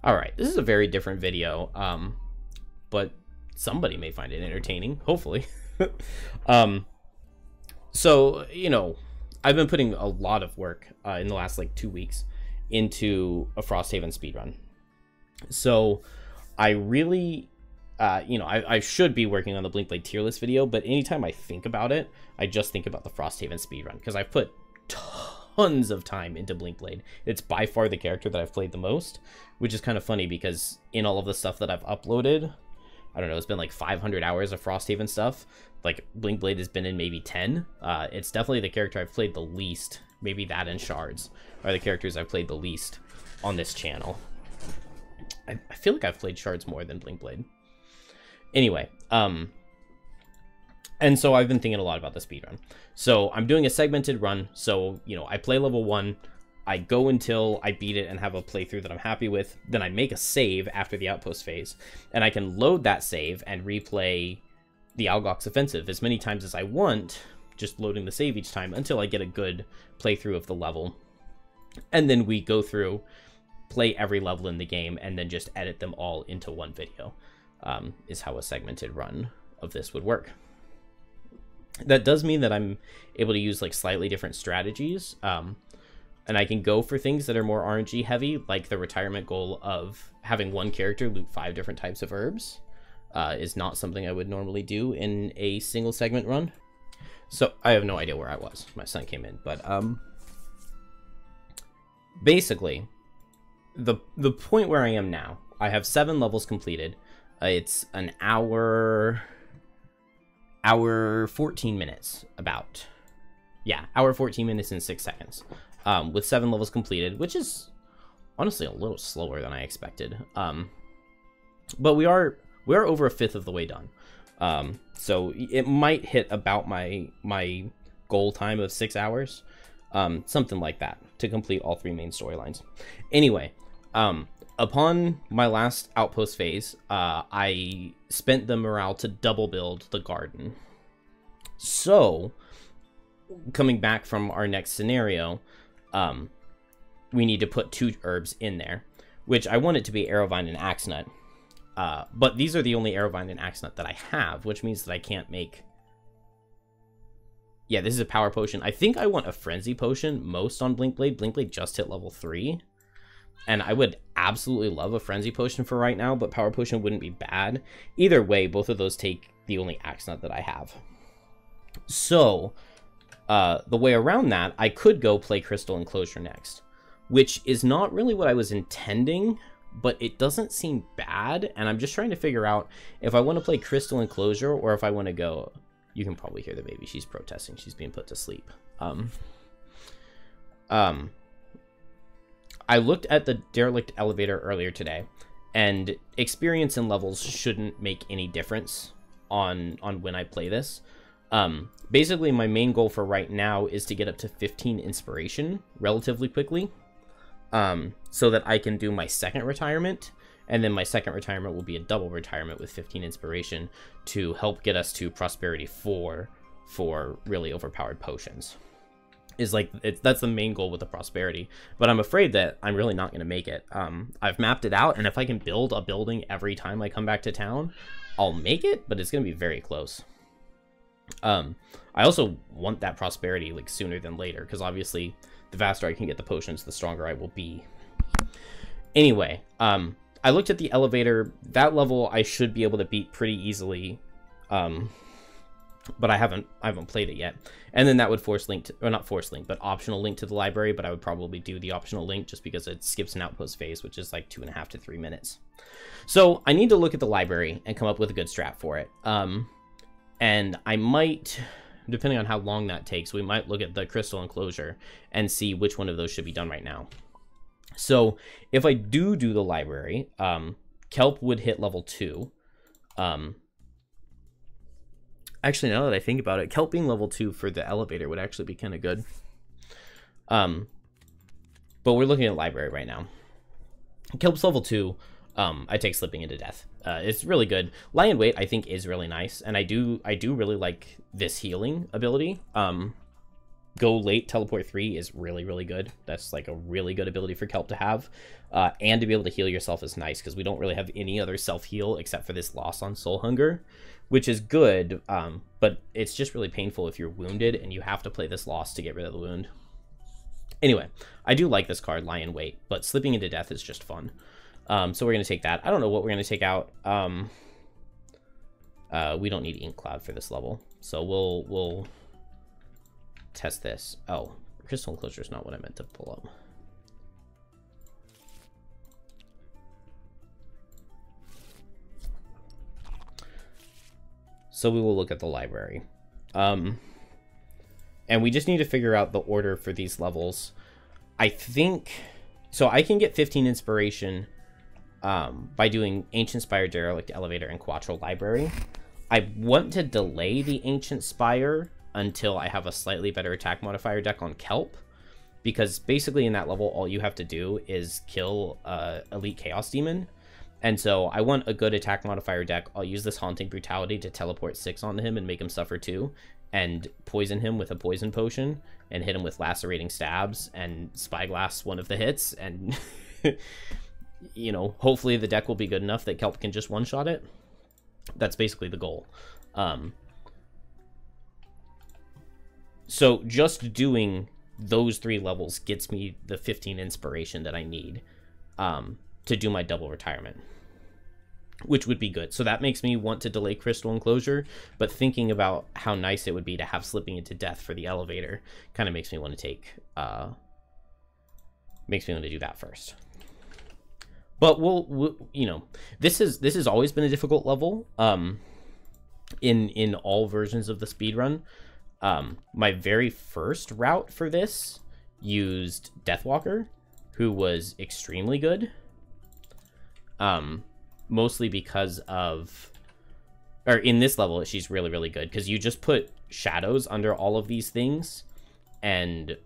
All right, this is a very different video, but somebody may find it entertaining, hopefully. So, you know, I've been putting a lot of work in the last like 2 weeks into a Frosthaven speedrun. So I really, I should be working on the Blinkblade tier list video, but anytime I think about it, I just think about the Frosthaven speedrun because I've put tons of time into Blinkblade. It's by far the character that I've played the most, which is kind of funny because in all of the stuff that I've uploaded, I don't know, it's been like 500 hours of Frosthaven stuff. Like, Blinkblade has been in maybe 10. It's definitely the character I've played the least. Maybe that and Shards are the characters I've played the least on this channel. I feel like I've played Shards more than Blinkblade. Anyway, and so I've been thinking a lot about the speedrun. So I'm doing a segmented run. So, you know, I play level 1. I go until I beat it and have a playthrough that I'm happy with. Then I make a save after the outpost phase. And I can load that save and replay the Algox offensive as many times as I want, just loading the save each time until I get a good playthrough of the level. And then we go through, play every level in the game, and then just edit them all into one video, is how a segmented run of this would work. That does mean that I'm able to use like slightly different strategies, and I can go for things that are more RNG heavy, like the retirement goal of having one character loot 5 different types of herbs. Is not something I would normally do in a single segment run. So I have no idea where I was. My son came in, but basically the point where I am now, I have 7 levels completed. It's an hour 14 minutes, about. Yeah, hour 14 minutes and 6 seconds. With 7 levels completed, which is honestly a little slower than I expected. But we are over a fifth of the way done. So it might hit about my goal time of 6 hours, something like that, to complete all 3 main storylines. Anyway, upon my last outpost phase, I spent the morale to double build the garden. So, coming back from our next scenario, we need to put 2 herbs in there, which I want it to be Arrowvine and Axenut. But these are the only Arrowvine and Axenut that I have, which means that I can't make... Yeah, this is a power potion. I think I want a frenzy potion most on Blinkblade. Blinkblade just hit level 3. And I would absolutely love a frenzy potion for right now, but power potion wouldn't be bad. Either way, both of those take the only Axenut that I have. So, the way around that, I could go play Crystal Enclosure next, which is not really what I was intending, but it doesn't seem bad, and I'm just trying to figure out if I want to play Crystal Enclosure or if I want to go... You can probably hear the baby. She's protesting. She's being put to sleep. I looked at the derelict elevator earlier today, and experience and levels shouldn't make any difference on when I play this. Basically, my main goal for right now is to get up to 15 inspiration relatively quickly, so that I can do my second retirement, and then my second retirement will be a double retirement with 15 inspiration to help get us to prosperity 4 for really overpowered potions. That's the main goal with the prosperity, but I'm afraid that I'm really not going to make it. I've mapped it out, and if I can build a building every time I come back to town, I'll make it, but it's going to be very close. I also want that prosperity like sooner than later, because obviously the faster I can get the potions, the stronger I will be. Anyway, I looked at the elevator. That level I should be able to beat pretty easily, but I haven't played it yet. And then that would force link to, or not force link, but optional link to the library, but I would probably do the optional link just because it skips an outpost phase, which is like 2.5 to 3 minutes. So I need to look at the library and come up with a good strat for it. And I might, depending on how long that takes, we might look at the Crystal Enclosure and see which one of those should be done right now. So if I do the library, Kelp would hit level 2. Actually, now that I think about it, Kelp being level 2 for the elevator would actually be kind of good. But we're looking at library right now. Kelp's level 2. I take Slipping into Death. It's really good. Lie in Wait, I think, is really nice, and I do really like this healing ability. Go late, teleport 3 is really, really good. That's like a really good ability for Kelp to have. And to be able to heal yourself is nice, because we don't really have any other self-heal except for this loss on Soul Hunger, which is good, but it's just really painful if you're wounded and you have to play this loss to get rid of the wound. Anyway, I do like this card, Lie in Wait, but slipping into death is just fun. So we're going to take that. I don't know what we're going to take out. We don't need Ink Cloud for this level, so we'll test this. Oh, Crystal Enclosure is not what I meant to pull up. So we will look at the library. And we just need to figure out the order for these levels. I think... So I can get 15 inspiration by doing Ancient Spire, Derelict Elevator, and Quatryl Library. I want to delay the Ancient Spire until I have a slightly better attack modifier deck on Kelp, because basically in that level, all you have to do is kill Elite Chaos Demon. And so I want a good attack modifier deck. I'll use this Haunting Brutality to teleport 6 onto him and make him suffer 2, and poison him with a poison potion, and hit him with Lacerating Stabs, and Spyglass one of the hits, and, you know, hopefully the deck will be good enough that Kelp can just one-shot it. That's basically the goal. So just doing those 3 levels gets me the 15 inspiration that I need to do my double retirement, which would be good. So that makes me want to delay Crystal Enclosure, but thinking about how nice it would be to have Slipping into Death for the elevator kind of makes me want to take, makes me want to do that first. But we'll you know, this has always been a difficult level, in all versions of the speedrun. My very first route for this used Deathwalker, who was extremely good. Mostly because of, or in this level, she's really, really good, because you just put shadows under all of these things and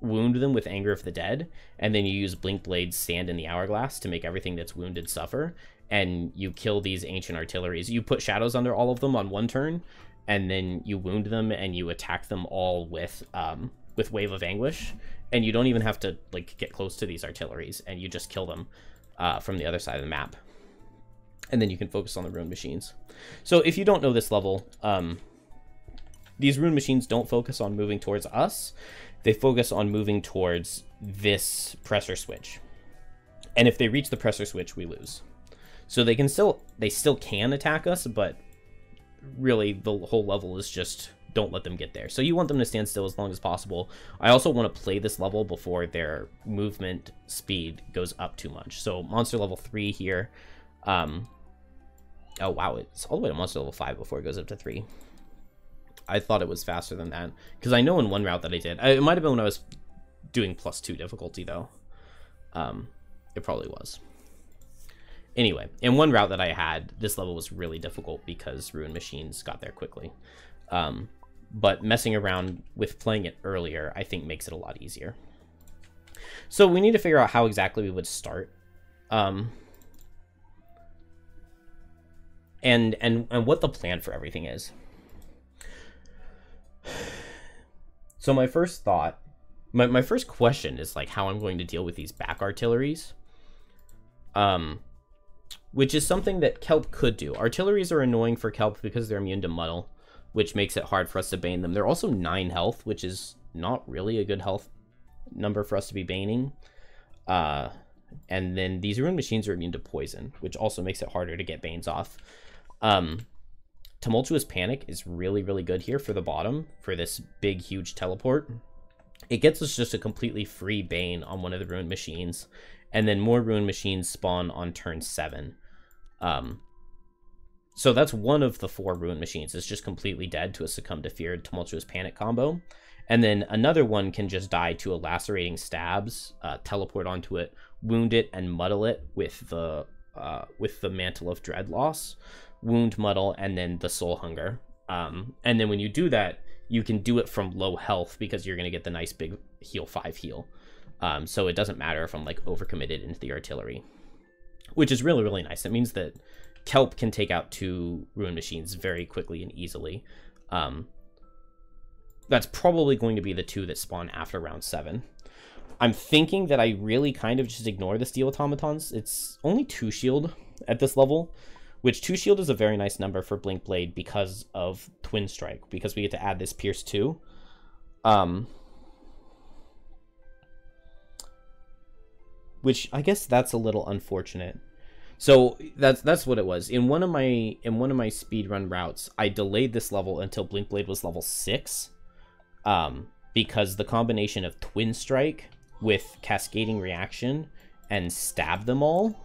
wound them with Anger of the Dead, and then you use Blink Blade's Sand in the Hourglass to make everything that's wounded suffer, and you kill these ancient artilleries. You put shadows under all of them on one turn, and then you wound them, and you attack them all with Wave of Anguish, and you don't even have to like get close to these artilleries, and you just kill them from the other side of the map. And then you can focus on the rune machines. So if you don't know this level, these rune machines don't focus on moving towards us. They focus on moving towards this pressure switch. And if they reach the pressure switch, we lose. So they still can attack us, but really the whole level is just don't let them get there. So you want them to stand still as long as possible. I also want to play this level before their movement speed goes up too much. So monster level 3 here. Oh wow, it's all the way to monster level 5 before it goes up to 3. I thought it was faster than that, because I know in one route that I did. It might have been when I was doing +2 difficulty, though. It probably was. Anyway, in one route that I had, this level was really difficult because Ruin Machines got there quickly. But messing around with playing it earlier, I think makes it a lot easier. So we need to figure out how exactly we would start. And what the plan for everything is. So my first thought, my first question is like how I'm going to deal with these back artilleries. Which is something that Kelp could do. Artilleries are annoying for Kelp because they're immune to Muddle, which makes it hard for us to bane them. They're also 9 health, which is not really a good health number for us to be baning. And then these Ruin Machines are immune to poison, which also makes it harder to get banes off. Tumultuous Panic is really, really good here for the bottom, for this big, huge teleport. It gets us just a completely free bane on one of the Ruin Machines, and then more Ruin Machines spawn on turn 7. So that's one of the 4 Ruin Machines. It's just completely dead to a Succumb to Fear Tumultuous Panic combo. And then another one can just die to a Lacerating Stabs, teleport onto it, wound it, and muddle it with the Mantle of Dread loss, wound, muddle, and then the Soul Hunger. And then when you do that, you can do it from low health because you're going to get the nice big heal 5 heal. So it doesn't matter if I'm like overcommitted into the artillery, which is really, really nice. It means that Kelp can take out 2 Ruin Machines very quickly and easily. that's probably going to be the 2 that spawn after round 7. I'm thinking that I really kind of just ignore the steel automatons. It's only 2 shield at this level, which 2 shield is a very nice number for Blink Blade because of Twin Strike, because we get to add this Pierce 2. Which I guess that's a little unfortunate. So that's what it was. In one of my speedrun routes, I delayed this level until Blink Blade was level 6. Because the combination of Twin Strike with Cascading Reaction and Stab Them All,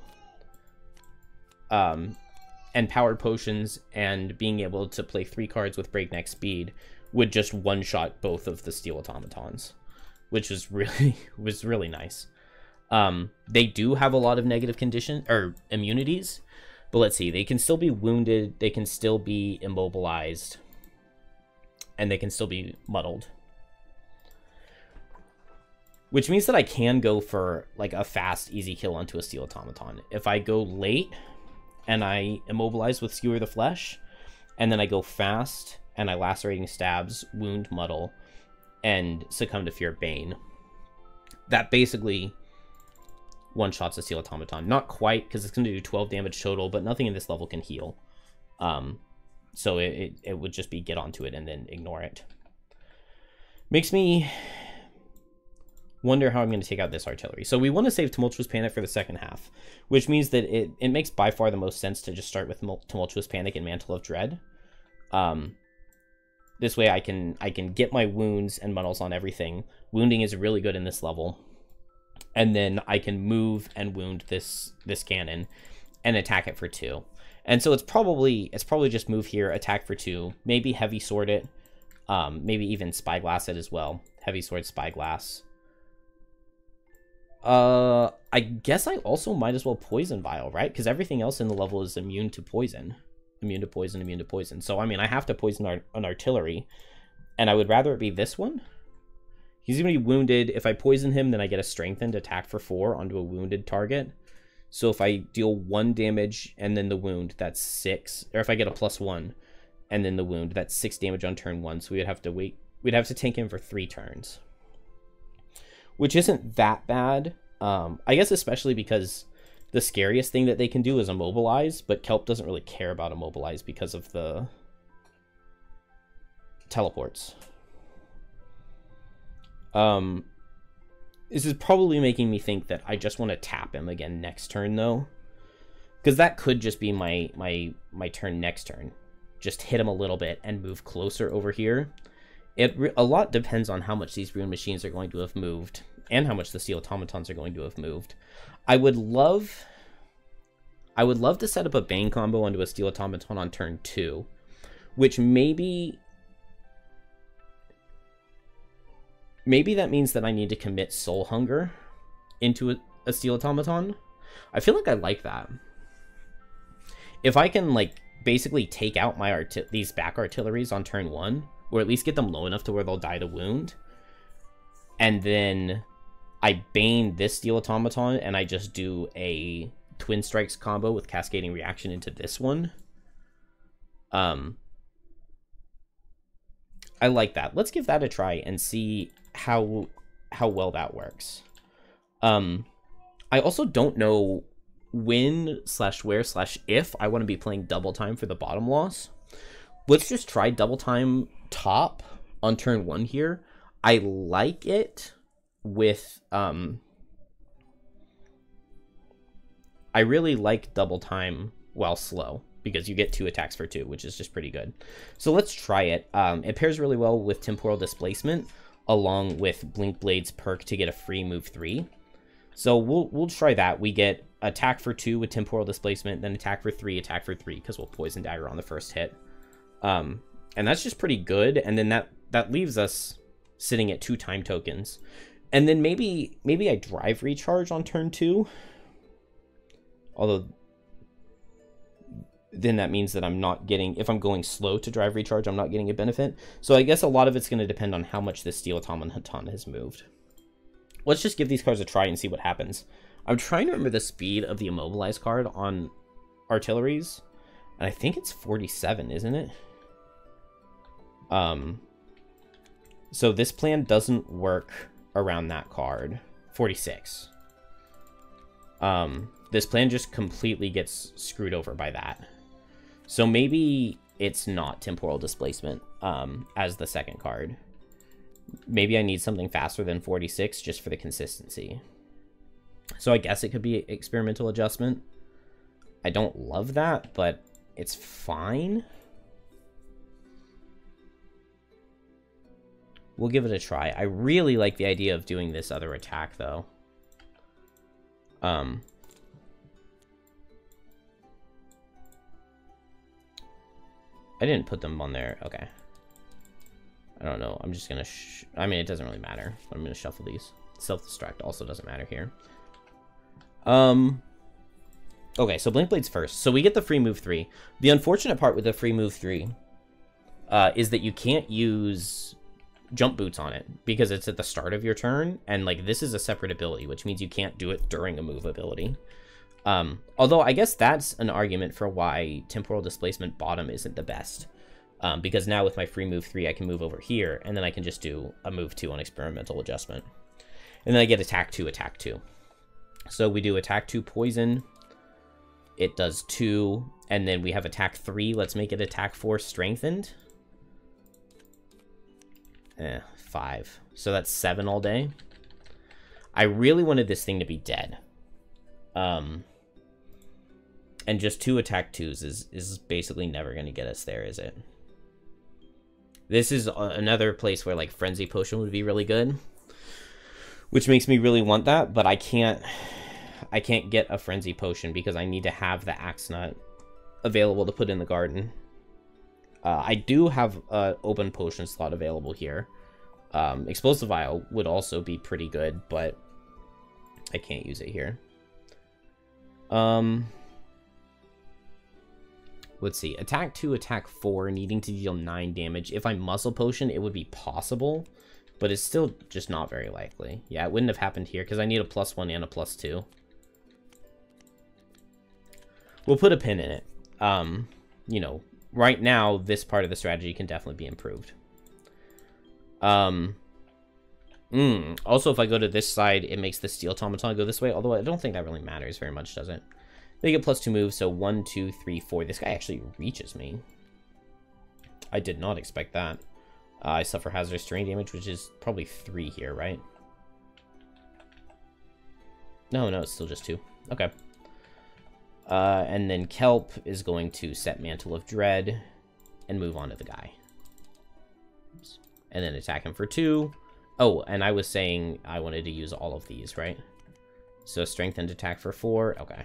and Powered Potions and being able to play 3 cards with Breakneck Speed would just one-shot both of the Steel Automatons, which was really nice. They do have a lot of negative condition or immunities, but let's see, they can still be wounded, they can still be immobilized, and they can still be muddled. Which means that I can go for like a fast, easy kill onto a Steel Automaton. If I go late and I immobilize with Skewer the Flesh, and then I go fast and I Lacerating Stabs, Wound, Muddle, and Succumb to Fear, Bane, that basically one-shots a Steel Automaton. Not quite, because it's going to do 12 damage total, but nothing in this level can heal. So it would just be get onto it and then ignore it. Makes me wonder how I'm going to take out this artillery. So we want to save Tumultuous Panic for the second half, which means that it makes by far the most sense to just start with Tumultuous Panic and Mantle of Dread. This way I can get my wounds and muddles on everything. Wounding is really good in this level. And then I can move and wound this cannon and attack it for 2. And so it's probably just move here, attack for 2, maybe heavy sword it, maybe even spyglass it as well. Heavy sword, spyglass. I guess I also might as well poison vial, right? Because everything else in the level is immune to poison. Immune to poison, immune to poison. So, I mean, I have to poison an artillery, and I would rather it be this one. He's going to be wounded. If I poison him, then I get a strengthened attack for 4 onto a wounded target. So if I deal 1 damage and then the wound, that's 6. Or if I get a +1 and then the wound, that's 6 damage on turn 1. So we would have to wait. We'd have to tank him for 3 turns, which isn't that bad. I guess especially because the scariest thing that they can do is immobilize, but Kelp doesn't really care about immobilize because of the teleports. This is probably making me think that I just want to tap him again next turn, though, because that could just be my turn next turn. Just hit him a little bit and move closer over here. A lot depends on how much these rune machines are going to have moved and how much the steel automatons are going to have moved. I would love to set up a Bane combo onto a steel automaton on turn 2, which maybe that means that I need to commit Soul Hunger into a steel automaton. I feel like I like that. If I can, like, basically take out my these back artilleries on turn 1, or at least get them low enough to where they'll die to wound, and then I Bane this steel automaton and I just do a Twin Strikes combo with Cascading Reaction into this one. I like that. Let's give that a try and see how well that works. I also don't know when/where/if I want to be playing double time for the bottom loss. Let's just try double time top on turn 1 here. I like it with I really like double time while slow, because you get 2 attacks for 2, which is just pretty good. So let's try it. It pairs really well with Temporal Displacement, along with Blink Blade's perk to get a free move 3. So we'll try that. We get attack for 2 with Temporal Displacement, then attack for 3, because we'll Poison Dagger on the first hit. And that's just pretty good. And then that leaves us sitting at 2 time tokens. And then maybe I Drive Recharge on turn 2. Although then that means that I'm not getting, if I'm going slow to Drive Recharge, I'm not getting a benefit. So I guess a lot of it's going to depend on how much this Steel Automaton has moved. Let's just give these cards a try and see what happens. I'm trying to remember the speed of the Immobilize card on artilleries, and I think it's 47, isn't it? So this plan doesn't work around that card. 46. This plan just completely gets screwed over by that. So maybe it's not temporal displacement as the second card. Maybe I need something faster than 46 just for the consistency. So I guess it could be experimental adjustment. I don't love that, but it's fine. We'll give it a try. I really like the idea of doing this other attack, though. I didn't put them on there. Okay. I don't know. I'm just gonna... I mean, it doesn't really matter. I'm gonna shuffle these. Self-destruct also doesn't matter here. Okay, so Blink Blade's first. So we get the free move 3. The unfortunate part with the free move 3 is that you can't use jump boots on it because it's at the start of your turn, and like this is a separate ability, which means you can't do it during a move ability. Although I guess that's an argument for why temporal displacement bottom isn't the best, because now with my free move 3 I can move over here, and then I can just do a move 2 on experimental adjustment, and then I get attack 2, attack 2. So we do attack 2 poison, it does 2, and then we have attack 3. Let's make it attack 4 strengthened. 5. So that's 7 all day. I really wanted this thing to be dead. And just 2 attack 2s is basically never going to get us there, is it? This is another place where like Frenzy Potion would be really good, which makes me really want that, but I can't get a Frenzy Potion because I need to have the Axe Nut available to put in the garden. I do have an open potion slot available here. Explosive Vial would also be pretty good, but I can't use it here. Let's see. Attack 2, attack 4, needing to deal 9 damage. If I Muscle Potion, it would be possible, but it's still just not very likely. Yeah, it wouldn't have happened here because I need a +1 and a +2. We'll put a pin in it. You know, right now, this part of the strategy can definitely be improved. Also, if I go to this side, it makes the Steel Automaton go this way, although I don't think that really matters very much, does it? They get +2 moves, so 1, 2, 3, 4. This guy actually reaches me. I did not expect that. I suffer hazardous terrain damage, which is probably 3 here, right? No, it's still just 2. Okay. And then Kelp is going to set Mantle of Dread and move on to the guy. And then attack him for 2. Oh, and I was saying I wanted to use all of these, right? So strengthened attack for 4. Okay.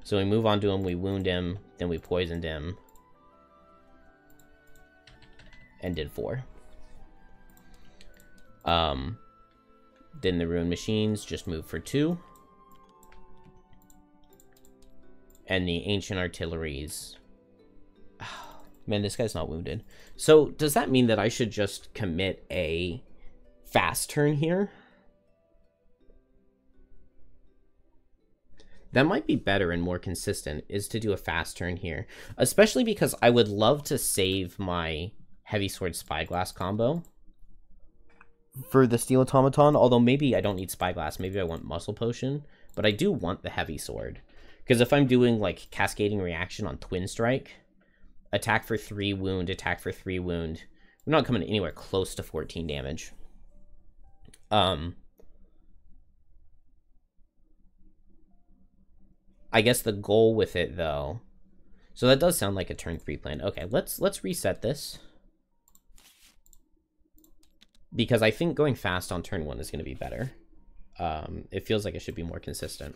So we move on to him, we wound him, then we poisoned him. And did 4. Then the Ruined Machines just move for 2. And the Ancient Artilleries... Oh, man, this guy's not wounded. So, does that mean that I should just commit a fast turn here? That might be better and more consistent, is to do a fast turn here. Especially because I would love to save my Heavy Sword Spyglass combo for the Steel Automaton, although maybe I don't need Spyglass, maybe I want Muscle Potion, but I do want the Heavy Sword. Because if I'm doing, like, Cascading Reaction on Twin Strike, attack for 3 wound, attack for 3 wound, we're not coming anywhere close to 14 damage. I guess the goal with it, though... So that does sound like a turn 3 plan. Okay, let's reset this. Because I think going fast on turn 1 is going to be better. It feels like it should be more consistent.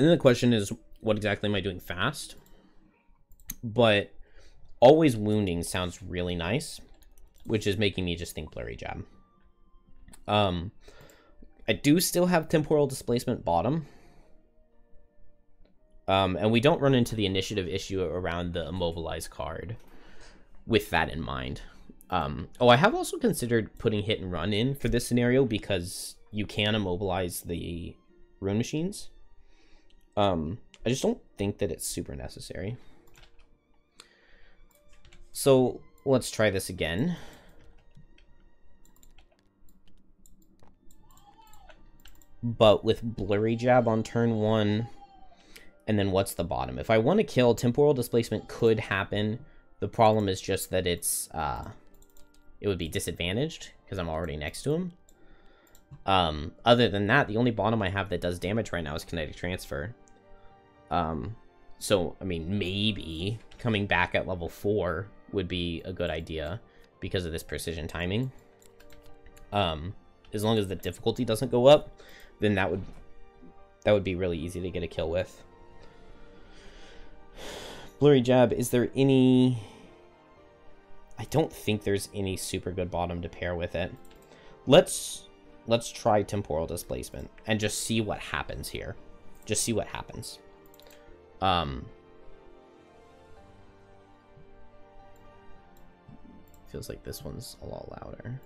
And then the question is, what exactly am I doing fast? But always wounding sounds really nice, which is making me just think Blurry Jab. I do still have Temporal Displacement bottom. And we don't run into the initiative issue around the Immobilize card with that in mind. Oh, I have also considered putting Hit and Run in for this scenario because you can immobilize the Rune Machines. I just don't think that it's super necessary. So let's try this again. But with Blurry Jab on turn 1. And then what's the bottom? If I want to kill, Temporal Displacement could happen. The problem is just that it's, it would be disadvantaged because I'm already next to him. Other than that, the only bottom I have that does damage right now is Kinetic Transfer. So, I mean, maybe coming back at level 4 would be a good idea because of this precision timing. As long as the difficulty doesn't go up, then that would be really easy to get a kill with. Blurry Jab, is there any... I don't think there's any super good bottom to pair with it. Let's try Temporal Displacement and just see what happens here. Just see what happens. Feels like this one's a lot louder.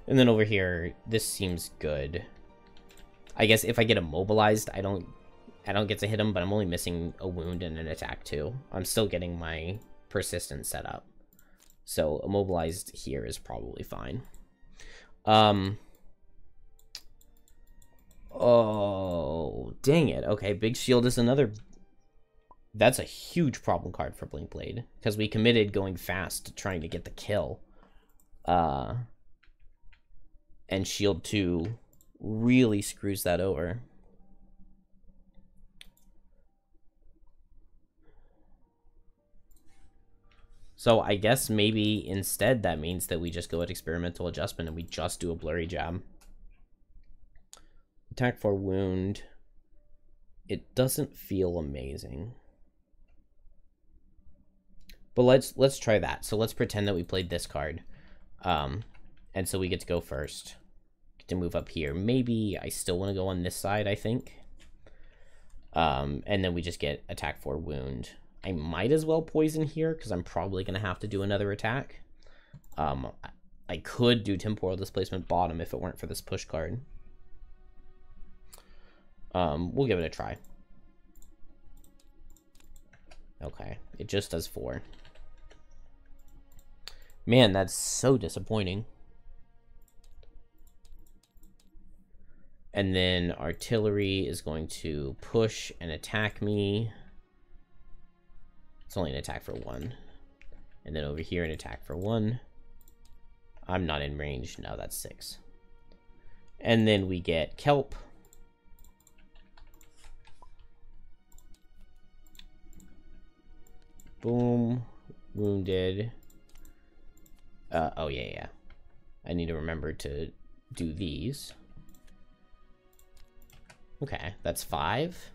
And then over here, this seems good. I guess if I get immobilized, I don't get to hit him, but I'm only missing a wound and an attack too. I'm still getting my persistence set up. So immobilized here is probably fine. Oh, dang it. Okay, Big Shield is another... That's a huge problem card for Blink Blade, because we committed going fast to trying to get the kill. And Shield 2 really screws that over. So I guess maybe instead that means that we just go at Experimental Adjustment and we just do a Blurry Jab. Attack for wound. It doesn't feel amazing. But let's try that. So let's pretend that we played this card. And so we get to go first. Get to move up here. Maybe I still want to go on this side, I think. And then we just get attack for wound. I might as well poison here, because I'm probably going to have to do another attack. I could do Temporal Displacement bottom if it weren't for this push card. We'll give it a try. Okay, it just does 4. Man, that's so disappointing. And then Artillery is going to push and attack me. It's only an attack for 1. And then over here, an attack for 1. I'm not in range. No, that's 6. And then we get Kelp. Boom. Wounded. Oh, yeah. I need to remember to do these. Okay, that's 5.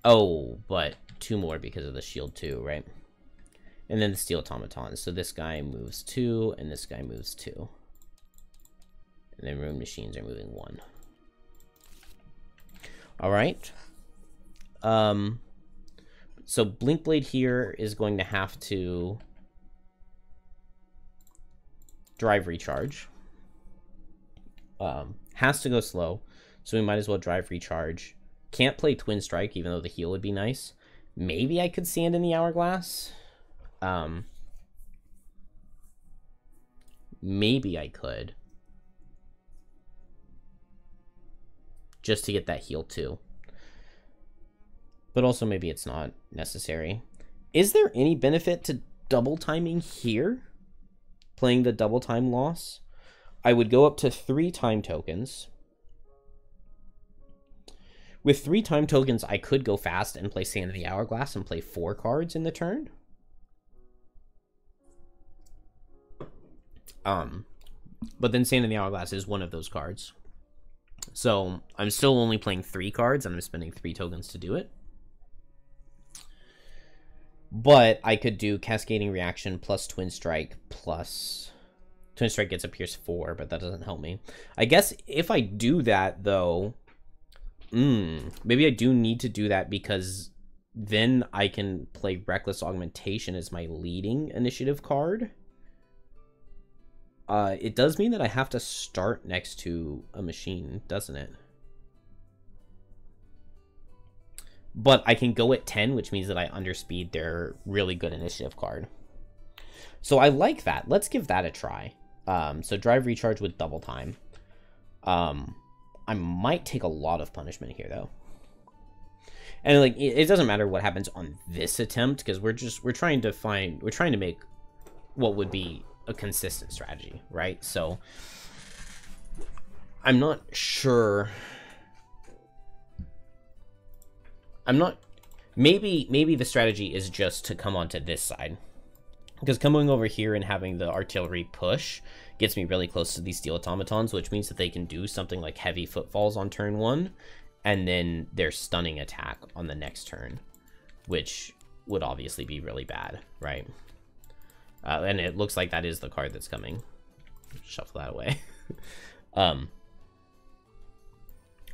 Oh, but 2 more because of the shield 2, right? And then the steel automaton. So this guy moves 2, and this guy moves 2. And then rune machines are moving 1. All right. So Blink Blade here is going to have to drive recharge. Has to go slow, so we might as well drive recharge. Can't play Twin Strike, even though the heal would be nice. Maybe I could stand in the Hourglass. Maybe I could. Just to get that heal too. But also maybe it's not necessary. Is there any benefit to double timing here? Playing the double time loss? I would go up to 3 time tokens. With 3 time tokens, I could go fast and play Sand in the Hourglass and play 4 cards in the turn. But then Sand in the Hourglass is one of those cards. So I'm still only playing 3 cards, and I'm spending 3 tokens to do it. But I could do Cascading Reaction plus Twin Strike plus... Twin Strike gets a Pierce 4, but that doesn't help me. I guess if I do that, though... maybe I do need to do that, because then I can play Reckless Augmentation as my leading initiative card. It does mean that I have to start next to a machine, doesn't it? But I can go at 10, which means that I underspeed their really good initiative card. So I like that. Let's give that a try. So drive recharge with double time. I might take a lot of punishment here, though. And like, it doesn't matter what happens on this attempt, because we're trying to make what would be a consistent strategy, right? So I'm not sure. Maybe the strategy is just to come onto this side, because coming over here and having the artillery push gets me really close to these steel automatons, which means that they can do something like heavy footfalls on turn 1, and then their stunning attack on the next turn, which would obviously be really bad, right? And it looks like that is the card that's coming. Shuffle that away.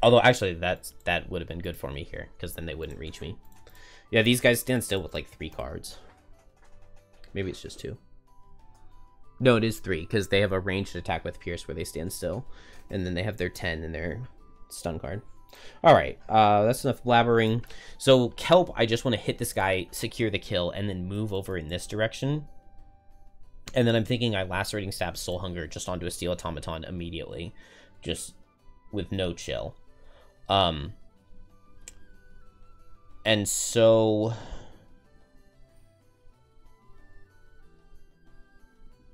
Although, actually, that would have been good for me here, because then they wouldn't reach me. Yeah, these guys stand still with, like, 3 cards. Maybe it's just 2. No, it is 3, because they have a ranged attack with Pierce where they stand still. And then they have their 10 and their stun card. Alright, that's enough blabbering. So, Kelp, I just want to hit this guy, secure the kill, and then move over in this direction. And then I'm thinking I Lacerating Stab Soul Hunger just onto a Steel Automaton immediately. Just with no chill. And so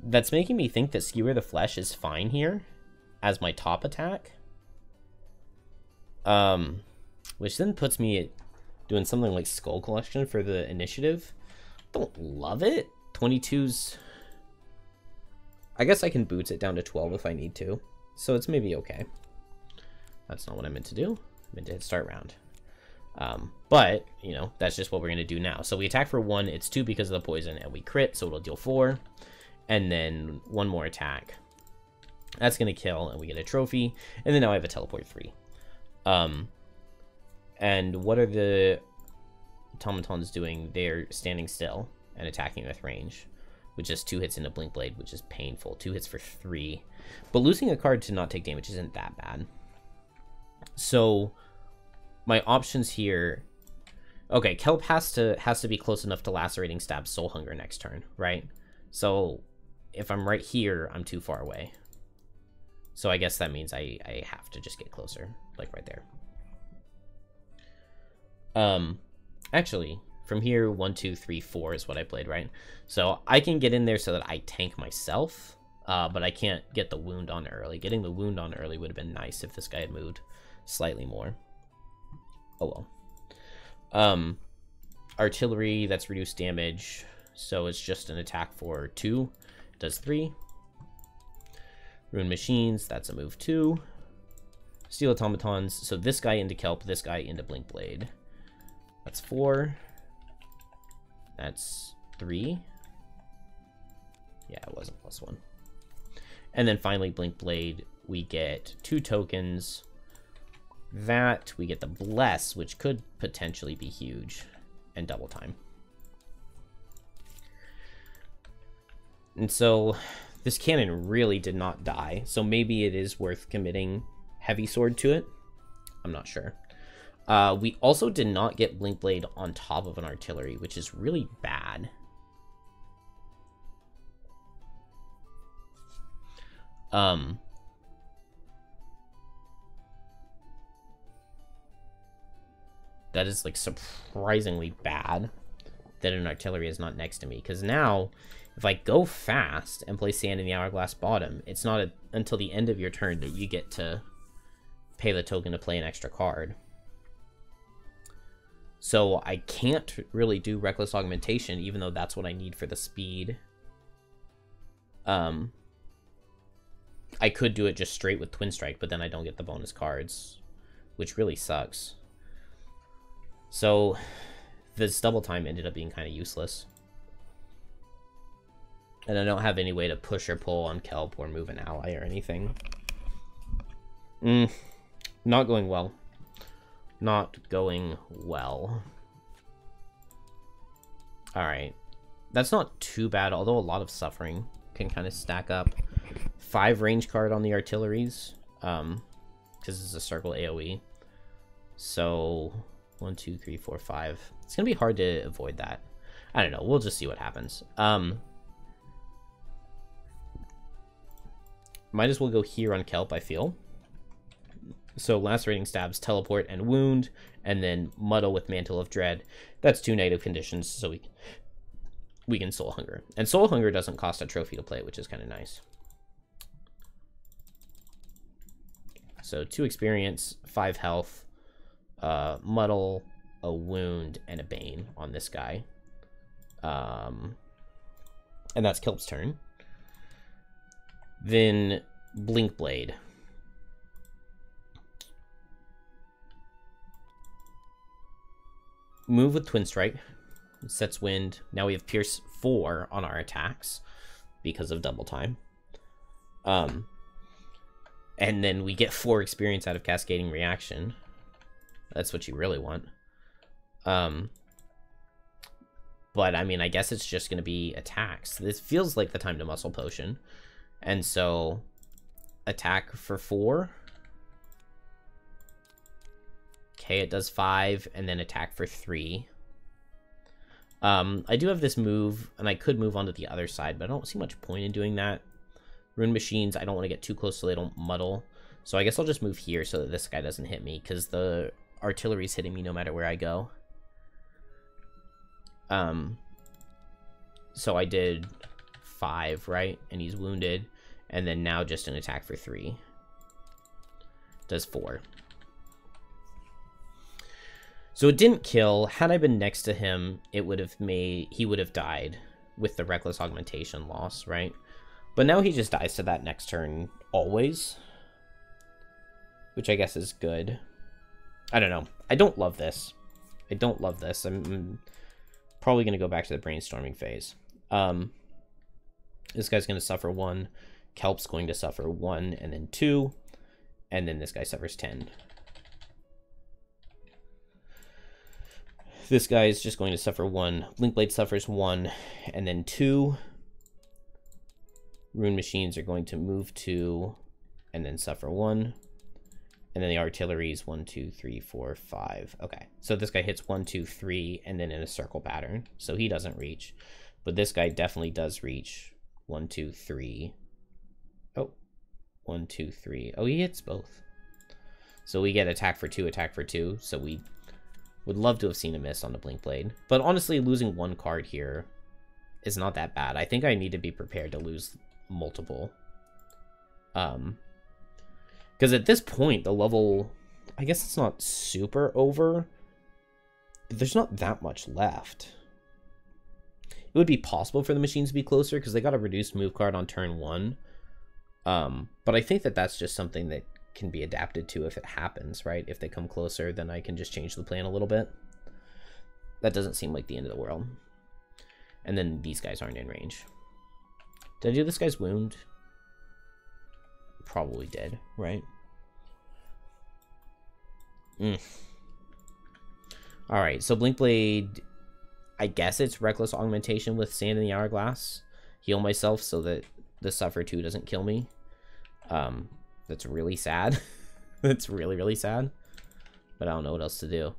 that's making me think that Skewer the Flesh is fine here as my top attack. Which then puts me at doing something like Skull Collection for the initiative. Don't love it. 22's... I guess I can boots it down to 12 if I need to. So it's maybe okay. That's not what I meant to do. I meant to hit start round. But, you know, that's just what we're going to do now. So we attack for 1. It's 2 because of the poison, and we crit, so it'll deal 4. And then 1 more attack. That's going to kill, and we get a trophy. And then now I have a teleport 3. And what are the automatons doing? They're standing still and attacking with range, which is 2 hits into Blink Blade, which is painful. 2 hits for 3. But losing a card to not take damage isn't that bad. So my options here... Okay, Kelp has to be close enough to Lacerating Stab Soul Hunger next turn, right? So if I'm right here, I'm too far away. So I guess that means I have to just get closer, like right there. Actually, from here, 1, 2, 3, 4 is what I played, right? So I can get in there so that I tank myself, but I can't get the wound on early. Getting the wound on early would have been nice if this guy had moved slightly more. Oh well. Artillery, that's reduced damage, so it's just an attack for 2. It does 3. Rune Machines, that's a move 2. Steel Automatons, so this guy into Kelp, this guy into Blink Blade. That's 4. That's 3. Yeah, it was a +1. And then finally, Blink Blade, we get 2 tokens. That, we get the Bless, which could potentially be huge, and double time. And so this cannon really did not die, so maybe it is worth committing Heavy Sword to it. I'm not sure. We also did not get Blink Blade on top of an artillery, which is really bad. That is like surprisingly bad that an artillery is not next to me, because now if I go fast and play Sand in the Hourglass Bottom, it's not until the end of your turn that you get to pay the token to play an extra card. So I can't really do Reckless Augmentation, even though that's what I need for the speed. I could do it just straight with Twin Strike, but then I don't get the bonus cards, which really sucks. So this double time ended up being kind of useless. And I don't have any way to push or pull on Kelp or move an ally or anything. Not going well. Not going well. Alright. That's not too bad, although a lot of suffering can kind of stack up. 5 range card on the artilleries, because it's a circle AoE. So 1, 2, 3, 4, 5. It's gonna be hard to avoid that. I don't know. We'll just see what happens. Might as well go here on Kelp, I feel. So lacerating stabs, teleport, and wound, and then muddle with Mantle of Dread. That's 2 negative conditions, so we can Soul Hunger. And Soul Hunger doesn't cost a trophy to play, which is kind of nice. So 2 experience, 5 health, muddle, a wound, and a bane on this guy. And that's Kelp's turn. Then Blink Blade. Move with Twin Strike. Sets wind. Now we have Pierce 4 on our attacks because of double time. And then we get 4 experience out of Cascading Reaction. That's what you really want. But I mean, I guess it's just going to be attacks. This feels like the time to Muscle Potion. And so, attack for 4. Okay, it does 5, and then attack for 3. I do have this move, and I could move on to the other side, but I don't see much point in doing that. Rune Machines, I don't want to get too close so they don't muddle. So I guess I'll just move here so that this guy doesn't hit me, because the artillery's hitting me no matter where I go. So I did 5, right? And he's wounded. And then now just an attack for 3. Does 4. So it didn't kill. Had I been next to him, it would have he would have died with the Reckless Augmentation loss, right? But now he just dies to that next turn always. Which I guess is good. I don't know. I don't love this. I don't love this. I'm probably going to go back to the brainstorming phase. This guy's going to suffer 1. Kelp's going to suffer 1 and then 2. And then this guy suffers 10. This guy is just going to suffer 1. Blinkblade suffers 1 and then 2. Rune Machines are going to move 2 and then suffer 1. And then the artillery is 1, 2, 3, 4, 5. Okay, so this guy hits 1, 2, 3, and then in a circle pattern. So he doesn't reach. But this guy definitely does reach. 1, 2, 3. Oh, 1, 2, 3. Oh, he hits both. So we get attack for 2, attack for 2. So we would love to have seen a miss on the Blink Blade. But honestly, losing 1 card here is not that bad. I think I need to be prepared to lose multiple. Because at this point, the level, I guess it's not super over. There's not that much left. It would be possible for the machines to be closer because they got a reduced move card on turn 1. But I think that that's just something that can be adapted to if it happens, right? If they come closer, then I can just change the plan a little bit. That doesn't seem like the end of the world. And then these guys aren't in range. Did I do this guy's wound? Probably did, right? Alright, so Blinkblade, I guess it's Reckless Augmentation with Sand in the Hourglass. Heal myself so that the Suffer 2 doesn't kill me. That's really sad. That's really, really sad. But I don't know what else to do.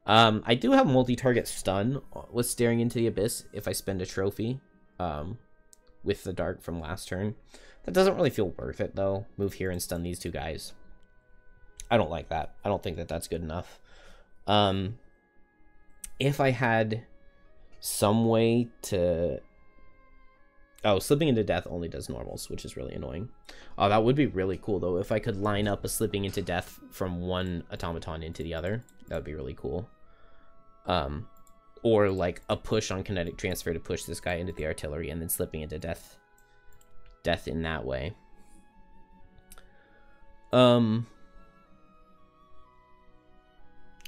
I do have multi-target stun with Staring into the Abyss if I spend a trophy with the Dark from last turn. That doesn't really feel worth it, though. Move here and stun these 2 guys. I don't like that. I don't think that that's good enough. If I had some way to... Oh, Slipping into Death only does normals, which is really annoying. Oh, that would be really cool, though, if I could line up a Slipping into Death from one automaton into the other. That would be really cool. Or, like, a push on Kinetic Transfer to push this guy into the artillery and then Slipping into Death in that way.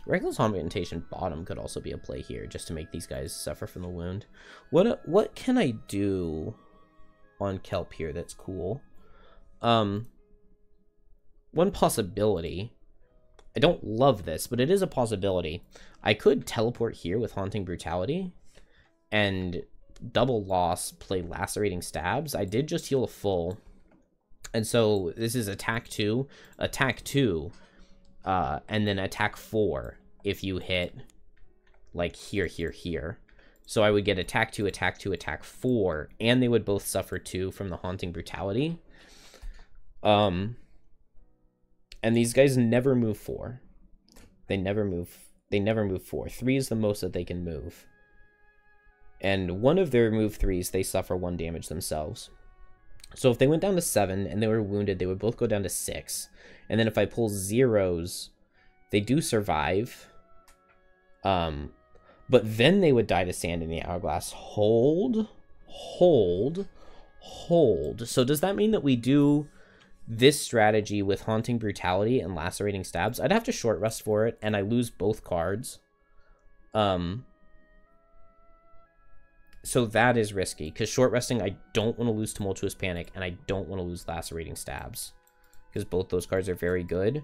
Reckless Augmentation bottom could also be a play here, just to make these guys suffer from the wound. What can I do on Kelp here that's cool? One possibility. I don't love this, but it is a possibility. I could teleport here with Haunting Brutality and double loss, play Lacerating Stabs. I did just heal a full. And so this is attack 2, and then attack 4 if you hit, like, here, here, here. So I would get attack 2, attack 4, and they would both suffer 2 from the Haunting Brutality. And these guys never move 4. They never move 4. 3 is the most that they can move. And one of their move 3s, they suffer 1 damage themselves. So if they went down to 7 and they were wounded, they would both go down to 6. And then if I pull 0s, they do survive. But then they would die to Sand in the Hourglass. Hold. So does that mean that we do this strategy with Haunting Brutality and Lacerating Stabs? I'd have to short rest for it, and I lose both cards. So that is risky, because short resting, I don't want to lose Tumultuous Panic, and I don't want to lose Lacerating Stabs, because both those cards are very good.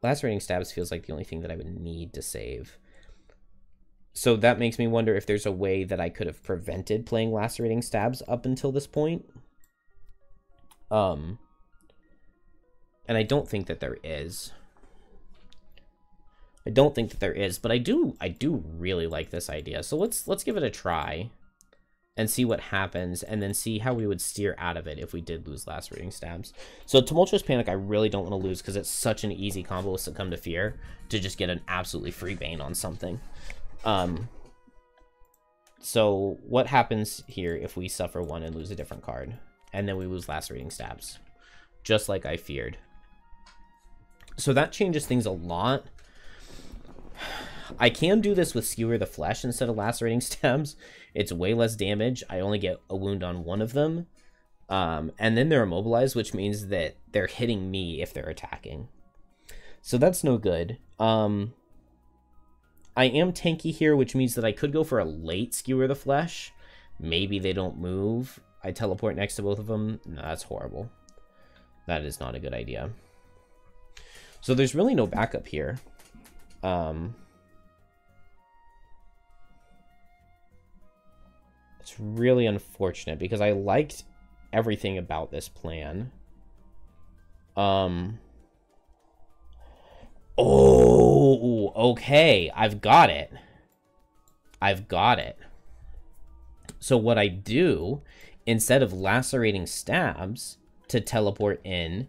Lacerating Stabs feels like the only thing that I would need to save. So that makes me wonder if there's a way that I could have prevented playing Lacerating Stabs up until this point. And I don't think that there is. But I do really like this idea. So let's give it a try and see what happens, and then see how we would steer out of it if we did lose Lacerating Stabs. So Tumultuous Panic I really don't want to lose, because it's such an easy combo with Succumb to Fear to just get an absolutely free Bane on something. So what happens here if we suffer 1 and lose a different card, and then we lose Lacerating Stabs, just like I feared? So that changes things a lot. I can do this with Skewer the Flesh instead of Lacerating Stabs. It's way less damage. I only get a wound on one of them. And then they're immobilized, which means that they're hitting me if they're attacking. So that's no good. I am tanky here, which means that I could go for a late Skewer the Flesh. Maybe they don't move. I teleport next to both of them. No, that's horrible. That is not a good idea. So there's really no backup here. It's really unfortunate because I liked everything about this plan. Oh, okay. I've got it. So what I do, instead of Lacerating Stabs to teleport in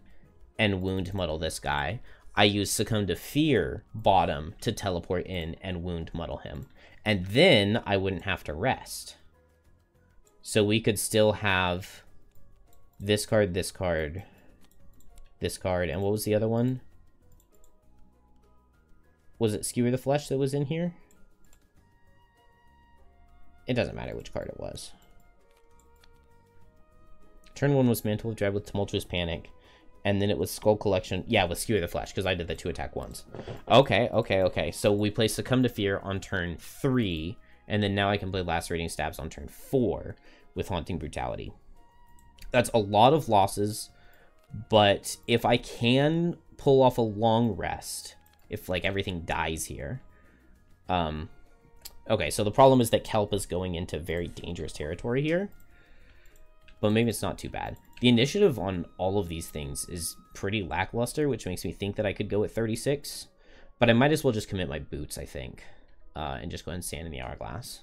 and wound muddle this guy, I use Succumb to Fear bottom to teleport in and wound muddle him. And then I wouldn't have to rest. So we could still have this card, this card, this card, and what was the other one? Was it Skewer the Flesh that was in here? It doesn't matter which card it was. Turn 1 was Mantle of Dread with Tumultuous Panic. And then it was Skull Collection. Yeah, with Skewer the Flesh, because I did the 2-attack ones. Okay. So we play Succumb to Fear on turn 3. And then now I can play Lacerating Stabs on turn 4 with Haunting Brutality. That's a lot of losses. But if I can pull off a long rest, if like everything dies here. Okay, so the problem is that Kelp is going into very dangerous territory here. But maybe it's not too bad. The initiative on all of these things is pretty lackluster, which makes me think that I could go at 36. But I might as well just commit my boots, I think. And just go ahead and stand in the Hourglass.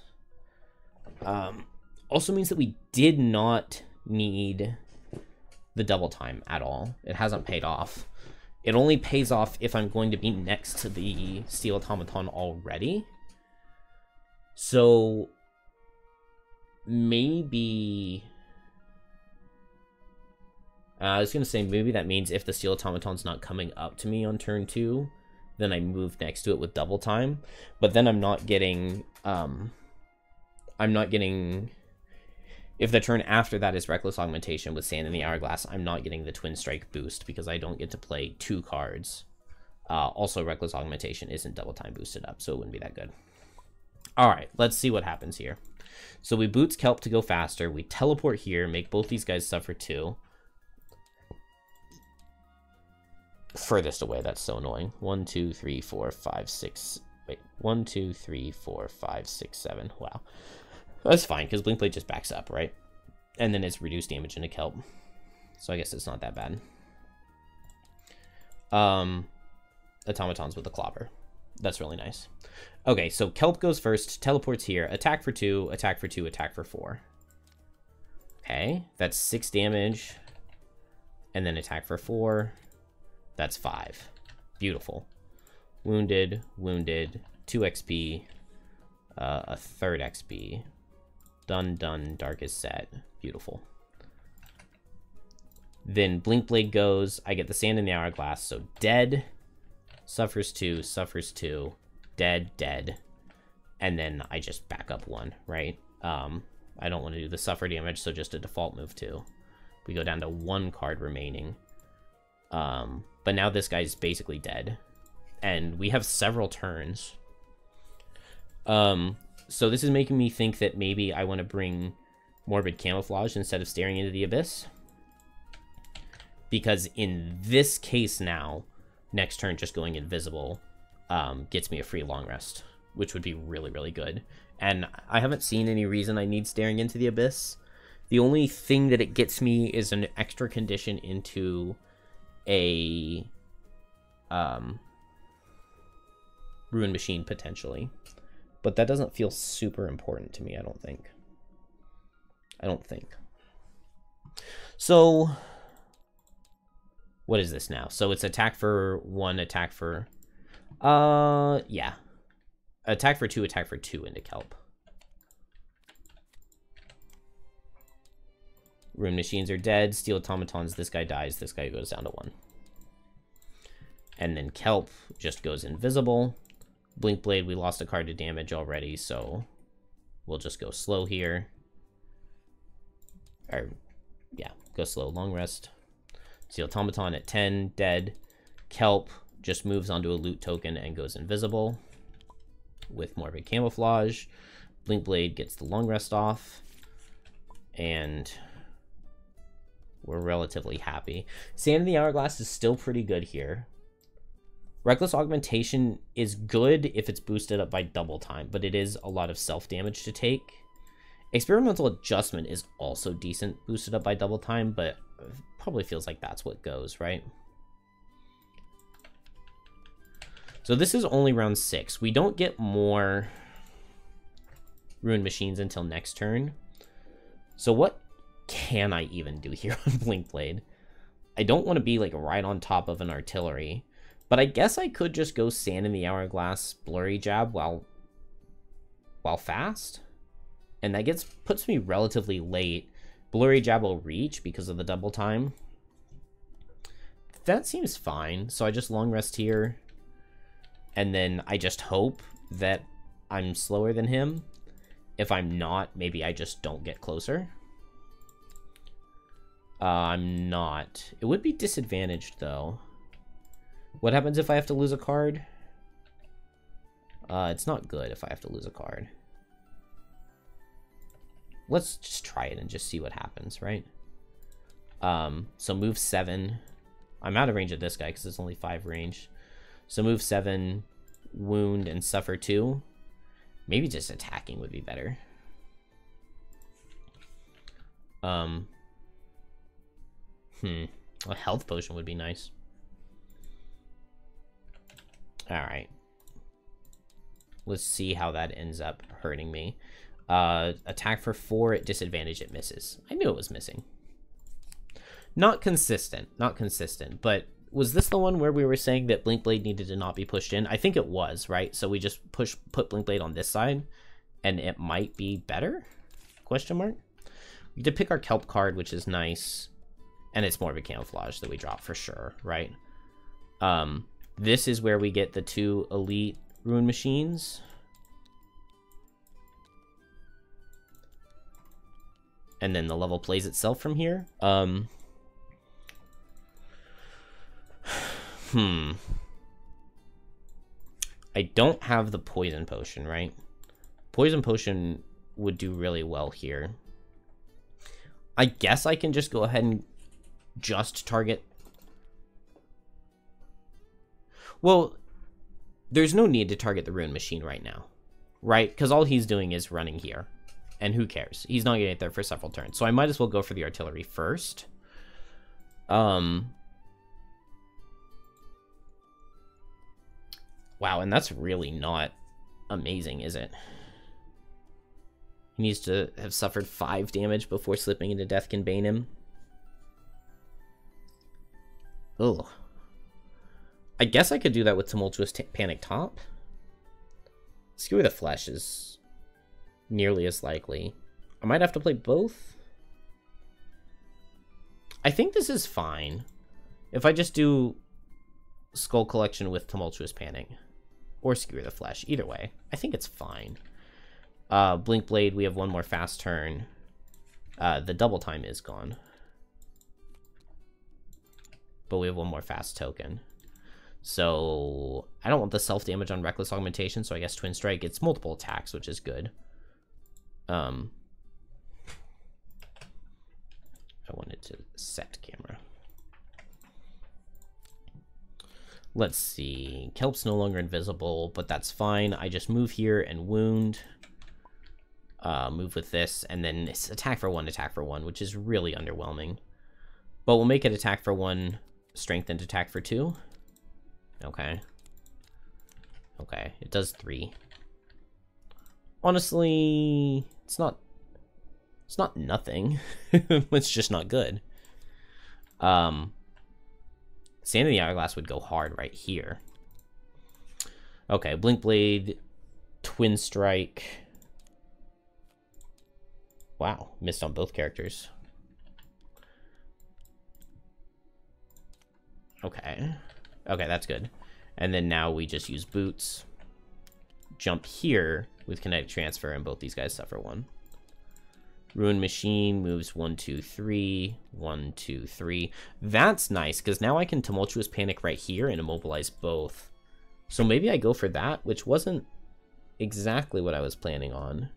Also means that we did not need the double time at all. It hasn't paid off. It only pays off if I'm going to be next to the Steel Automaton already. So maybe... I was going to say maybe that means if the Steel Automaton's not coming up to me on turn 2, then I move next to it with double time. But then I'm not getting... If the turn after that is Reckless Augmentation with Sand in the Hourglass, I'm not getting the Twin Strike boost because I don't get to play 2 cards. Also, Reckless Augmentation isn't double time boosted up, so it wouldn't be that good. Alright, let's see what happens here. So we boots Kelp to go faster. We teleport here, make both these guys suffer 2. Furthest away, that's so annoying. 1, 2, 3, 4, 5, 6. Wait, 1, 2, 3, 4, 5, 6, 7. Wow. That's fine, because Blinkblade just backs up, right? And then it's reduced damage into Kelp. So I guess it's not that bad. Automatons with a clobber. That's really nice. Okay, so Kelp goes first, teleports here, attack for 2, attack for 2, attack for 4. Okay, that's 6 damage. And then attack for 4. That's 5. Beautiful. Wounded, wounded, 2 XP, a third XP. Done, done, dark is set. Beautiful. Then Blinkblade goes, I get the sand in the hourglass, so dead, suffers 2, dead, dead. And then I just back up 1, right? I don't want to do the suffer damage, so just a default move 2. We go down to 1 card remaining. But now this guy's basically dead. And we have several turns. So this is making me think that maybe I want to bring Morbid Camouflage instead of Staring into the Abyss. Because in this case now, next turn just going invisible gets me a free long rest, which would be really, really good. And I haven't seen any reason I need Staring into the Abyss. The only thing that it gets me is an extra condition into a Ruin Machine, potentially. But that doesn't feel super important to me, I don't think. So, what is this now? So it's attack for 1, attack for... yeah. Attack for 2, attack for 2 into Kelp. Ruin Machines are dead. Steel Automatons, this guy dies. This guy goes down to 1. And then Kelp just goes invisible. Blinkblade, we lost a card to damage already, so we'll just go slow here. Or, yeah, go slow. Long rest. Steel Automaton at 10, dead. Kelp just moves onto a loot token and goes invisible with Morbid Camouflage. Blinkblade gets the long rest off. And we're relatively happy. Sand in the Hourglass is still pretty good here. Reckless Augmentation is good if it's boosted up by double time, but it is a lot of self-damage to take. Experimental Adjustment is also decent boosted up by double time, but probably feels like that's what goes, right? So this is only round 6. We don't get more Ruin Machines until next turn. So what can I even do here on Blinkblade? I don't want to be like right on top of an artillery. But I guess I could just go Sand in the Hourglass, Blurry Jab while fast. And that puts me relatively late. Blurry Jab will reach because of the double time. That seems fine. So I just long rest here. And then I just hope that I'm slower than him. If I'm not, maybe I just don't get closer. I'm not. It would be disadvantaged though. What happens if I have to lose a card? It's not good if I have to lose a card. Let's just try it and just see what happens, right? So move 7. I'm out of range of this guy because it's only 5 range. So move 7, wound, and suffer 2. Maybe just attacking would be better. A health potion would be nice. Alright. Let's see how that ends up hurting me. Attack for 4 at disadvantage, it misses. I knew it was missing. Not consistent, but was this the one where we were saying that Blinkblade needed to not be pushed in? I think it was, right? So we just put Blinkblade on this side, and it might be better? Question mark? We did pick our Kelp card, which is nice, and it's Morbid Camouflage that we drop for sure, right? This is where we get the 2 elite Ruin Machines. And then the level plays itself from here. I don't have the poison potion, right? Poison potion would do really well here. I guess I can just go ahead and just target. Well, there's no need to target the Ruin Machine right now, right? Because all he's doing is running here. And who cares? He's not going to get there for several turns. So I might as well go for the artillery first. Wow, and that's really not amazing, is it? He needs to have suffered 5 damage before slipping into death can bane him. Ugh. I guess I could do that with Tumultuous Panic Top. Skewer the Flesh is nearly as likely. I might have to play both. I think this is fine. If I just do Skull Collection with Tumultuous Panic. Or Skewer the Flesh. Either way. I think it's fine. Blink Blade, we have one more fast turn. The double time is gone. But we have one more fast token. So I don't want the self-damage on Reckless Augmentation, so I guess Twin Strike. It's multiple attacks, which is good. I wanted to set camera. Let's see. Kelp's no longer invisible, but that's fine. I just move here and wound. Move with this, and then it's attack for 1, which is really underwhelming. But we'll make it attack for 1, strengthened attack for 2. Okay. Okay, it does 3. Honestly, it's not nothing. It's just not good. Sand in the Hourglass would go hard right here. Okay, Blink Blade, Twin Strike. Wow, missed on both characters. Okay. Okay, that's good. And then now we just use Boots. Jump here with Kinetic Transfer, and both these guys suffer 1. Ruin Machine moves 1, 2, 3. 1, 2, 3. That's nice, because now I can Tumultuous Panic right here and immobilize both. So maybe I go for that, which wasn't exactly what I was planning on.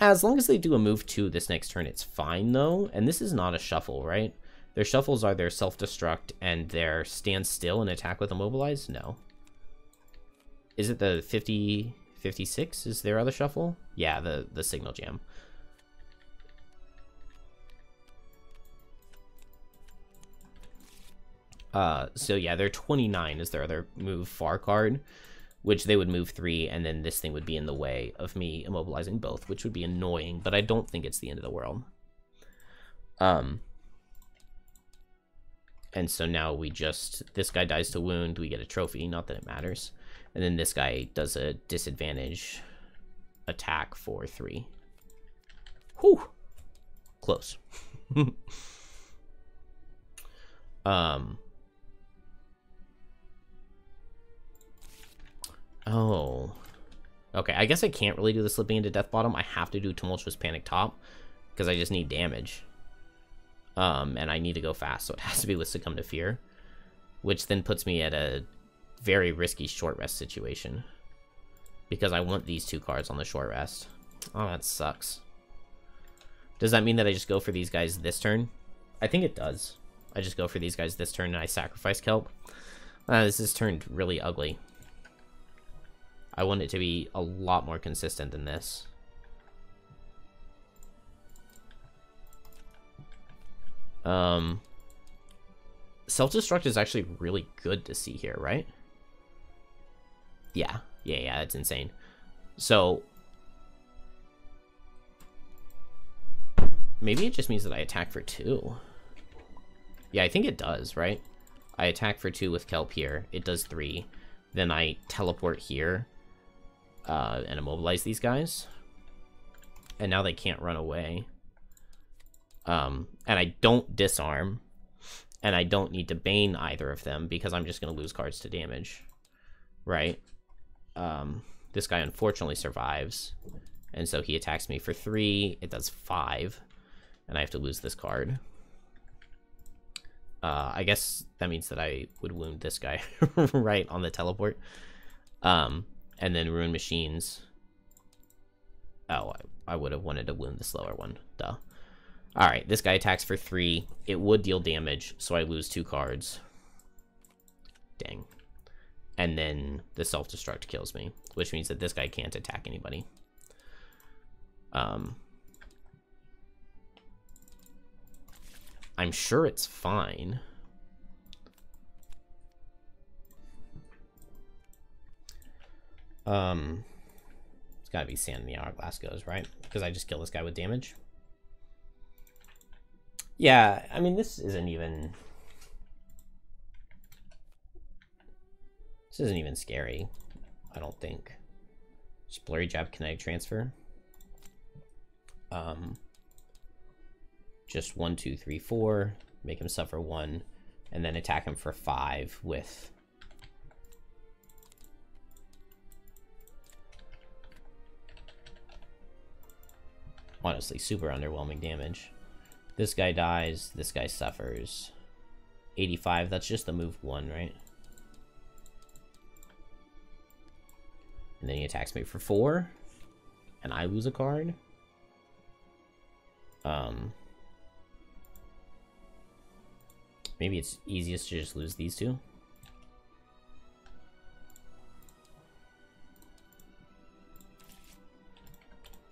As long as they do a move 2 this next turn, it's fine, though. And this is not a shuffle, right? Their shuffles are their self-destruct and their stand still and attack with immobilize? No. Is it the 56? Is their other shuffle? Yeah, the Signal Jam. So yeah, their 29 is their other move far card, which they would move 3, and then this thing would be in the way of me immobilizing both, which would be annoying, but I don't think it's the end of the world. And so now we just, this guy dies to wound, we get a trophy, not that it matters. And then this guy does a disadvantage attack for 3. Whew! Close. Oh. Okay, I guess I can't really do the slipping into Death Bottom. I have to do Tumultuous Panic Top, because I just need damage. And I need to go fast, so it has to be with Succumb to Fear, which then puts me at a very risky short rest situation, because I want these 2 cards on the short rest. Oh, that sucks. Does that mean that I just go for these guys this turn? I think it does. I just go for these guys this turn and I sacrifice Kelp. This has turned really ugly. I want it to be a lot more consistent than this. Self-destruct is actually really good to see here, right? Yeah, it's insane. So maybe it just means that I attack for 2. Yeah, I think it does, right? I attack for 2 with Kelp here. It does 3. Then I teleport here and immobilize these guys. And now they can't run away. And I don't disarm. And I don't need to bane either of them, because I'm just going to lose cards to damage. Right? This guy unfortunately survives. And so he attacks me for 3. It does 5. And I have to lose this card. I guess that means that I would wound this guy right on the teleport. And then Ruin Machines. Oh, I would have wanted to wound the slower one. Duh. Alright, this guy attacks for 3. It would deal damage, so I lose 2 cards. Dang. And then the self-destruct kills me, which means that this guy can't attack anybody. I'm sure it's fine. It's gotta be sand in the hourglass goes, right? Because I just kill this guy with damage. Yeah, I mean, this isn't even scary, I don't think. Just blurry jab, kinetic transfer. Just 1, 2, 3, 4. Make him suffer 1, and then attack him for 5 with. Honestly, super underwhelming damage. This guy dies. This guy suffers. 85. That's just the move 1, right? And then he attacks me for 4, and I lose a card. Maybe it's easiest to just lose these two.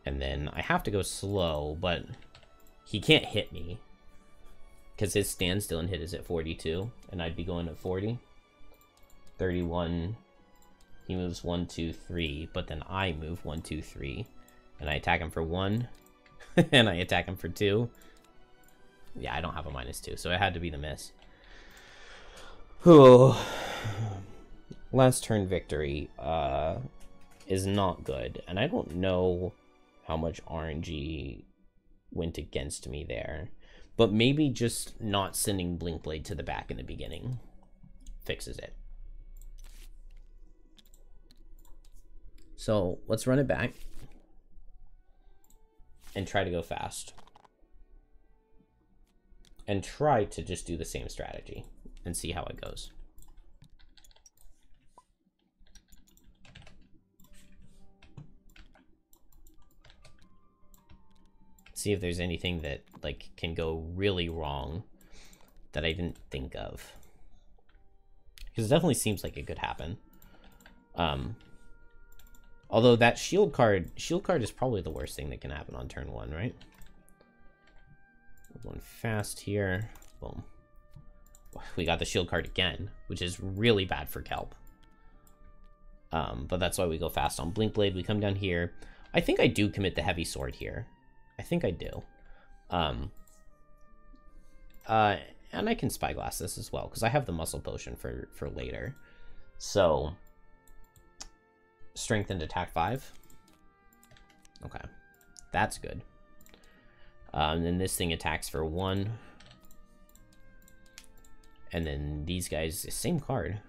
And then I have to go slow, but he can't hit me because his standstill and hit is at 42, and I'd be going at 40. 31. He moves 1, 2, 3, but then I move 1, 2, 3, and I attack him for 1, and I attack him for 2. Yeah, I don't have a -2, so it had to be the miss. Oh, last turn victory is not good, and I don't know how much RNG went against me there, but maybe just not sending Blink Blade to the back in the beginning fixes it. So let's run it back and try to go fast and try to just do the same strategy and see how it goes. See if there's anything that like can go really wrong that I didn't think of, because it definitely seems like it could happen. Although that shield card is probably the worst thing that can happen on turn 1, right? We're going fast here. Boom. We got the shield card again, which is really bad for Kelp. But that's why we go fast on Blink Blade. We come down here. I think I do commit the heavy sword here. I think I do. And I can spyglass this as well, because I have the muscle potion for later. So, strengthened attack 5. Okay, that's good. And then this thing attacks for 1. And then these guys, same card.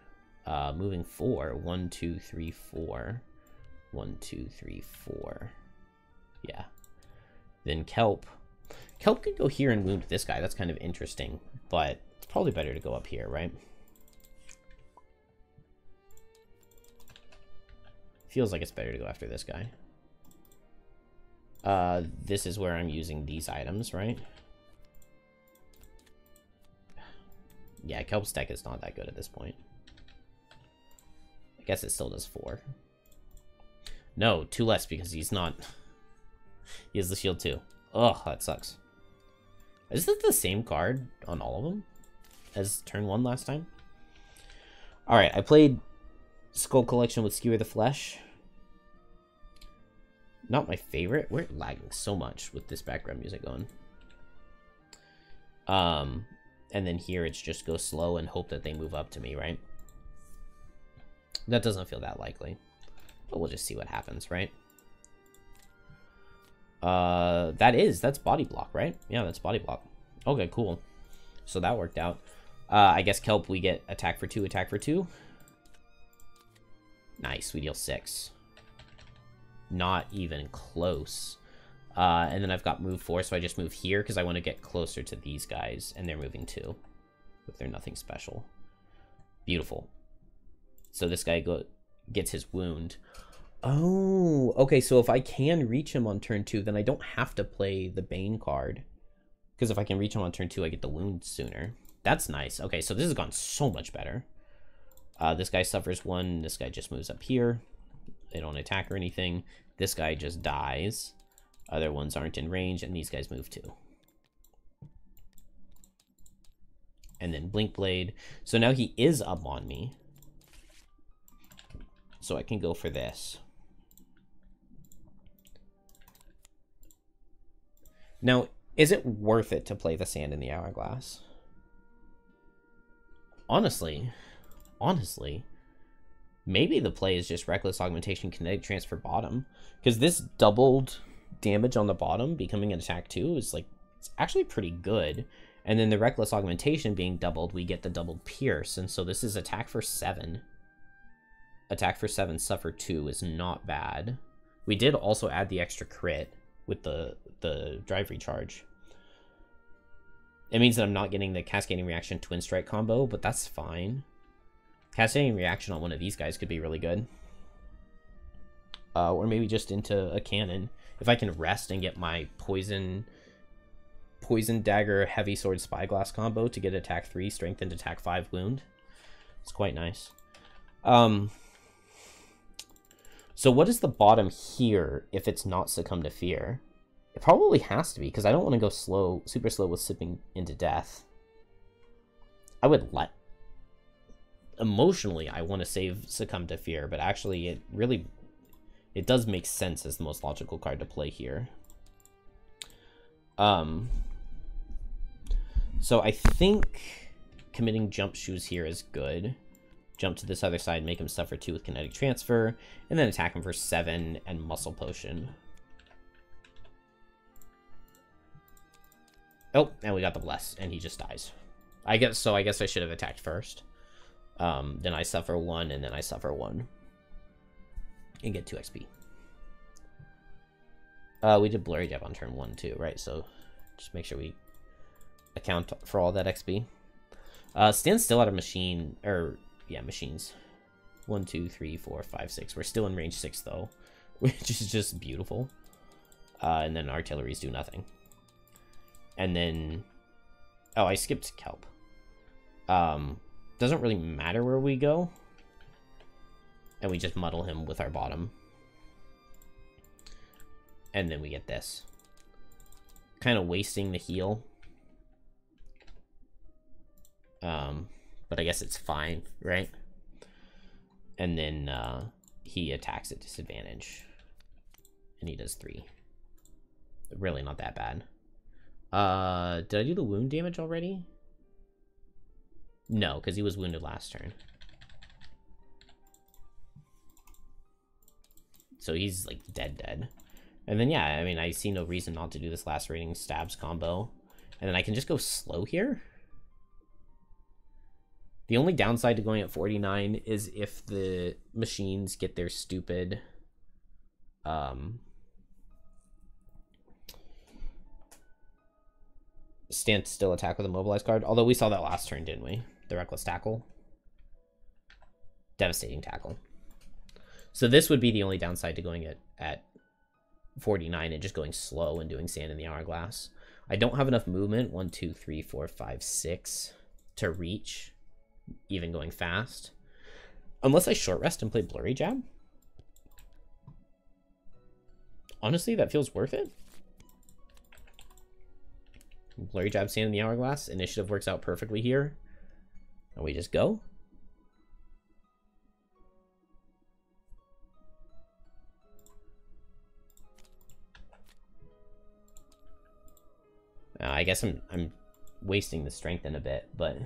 Moving 4. 1, 2, 3, 4. 1, 2, 3, 4. Yeah. Then Kelp. Kelp could go here and wound this guy. That's kind of interesting, but it's probably better to go up here, right? Feels like it's better to go after this guy. This is where I'm using these items, right? Yeah, Kelp's deck is not that good at this point. I guess it still does 4. No, 2 less because he's not... He has the shield too. Ugh, that sucks. Is this the same card on all of them as turn 1 last time? Alright, I played Skull Collection with Skewer the Flesh. Not my favorite. We're lagging so much with this background music going. And then here it's just go slow and hope that they move up to me, right? That doesn't feel that likely. But we'll just see what happens, right? That's body block, right? Yeah, that's body block. Okay, cool. So that worked out. I guess Kelp, we get attack for 2, attack for 2. Nice, we deal 6. Not even close. And then I've got move 4, so I just move here because I want to get closer to these guys, and they're moving 2 with their nothing special. Beautiful. So this guy gets his wound. Oh, okay, so if I can reach him on turn 2, then I don't have to play the Bane card. Because if I can reach him on turn 2, I get the wound sooner. That's nice. Okay, so this has gone so much better. This guy suffers 1. This guy just moves up here. They don't attack or anything. This guy just dies. Other ones aren't in range, and these guys move 2. and then Blink Blade. So now he is up on me. So I can go for this. Now, is it worth it to play the Sand in the Hourglass? Honestly, maybe the play is just Reckless Augmentation, Kinetic Transfer bottom. Because this doubled damage on the bottom becoming an attack 2 is like, it's actually pretty good. And then the Reckless Augmentation being doubled, we get the doubled Pierce. And so this is attack for 7. Attack for 7, suffer 2 is not bad. We did also add the extra crit with the drive recharge. It means that I'm not getting the Cascading Reaction Twin Strike combo, but that's fine. Cascading Reaction on one of these guys could be really good. Or maybe just into a cannon. If I can rest and get my Poison Dagger Heavy Sword Spyglass combo to get attack 3, strengthened attack 5 wound. It's quite nice. So what is the bottom here if it's not Succumb to Fear? It probably has to be, because I don't want to go slow, super slow with Sipping into Death. I would let... Emotionally, I want to save Succumb to Fear, but actually it does make sense as the most logical card to play here. So I think committing Jump Shoes here is good. Jump to this other side, make him suffer 2 with Kinetic Transfer, and then attack him for 7 and Muscle Potion. Oh, and we got the Bless, and he just dies. I guess I should have attacked first. Then I suffer 1, and then I suffer 1. And get 2 XP. We did Blurry Jab on turn 1 too, right? So just make sure we account for all that XP. Stand still out of machine, or yeah, machines. 1, 2, 3, 4, 5, 6. We're still in range 6 though, which is just beautiful. And then artilleries do nothing. And then, oh, I skipped Kelp. Doesn't really matter where we go. And we just muddle him with our bottom. And then we get this. Kind of wasting the heal. But I guess it's fine, right? And then he attacks at disadvantage. And he does 3. Really not that bad. Did I do the wound damage already? No, because he was wounded last turn. So he's like dead. And then yeah, I mean, I see no reason not to do this lacerating stabs combo. And then I can just go slow here. The only downside to going at 49 is if the machines get their stupid stand still attack with a mobilized card. Although we saw that last turn, didn't we? The Reckless Tackle. Devastating Tackle. So this would be the only downside to going at 49 and just going slow and doing Sand in the Hourglass. I don't have enough movement, 1, 2, 3, 4, 5, 6, to reach, even going fast. Unless I short rest and play Blurry Jab. Honestly, that feels worth it. Blurry Jab, Sand in the Hourglass. Initiative works out perfectly here. And we just go. I guess I'm wasting the strength in a bit, but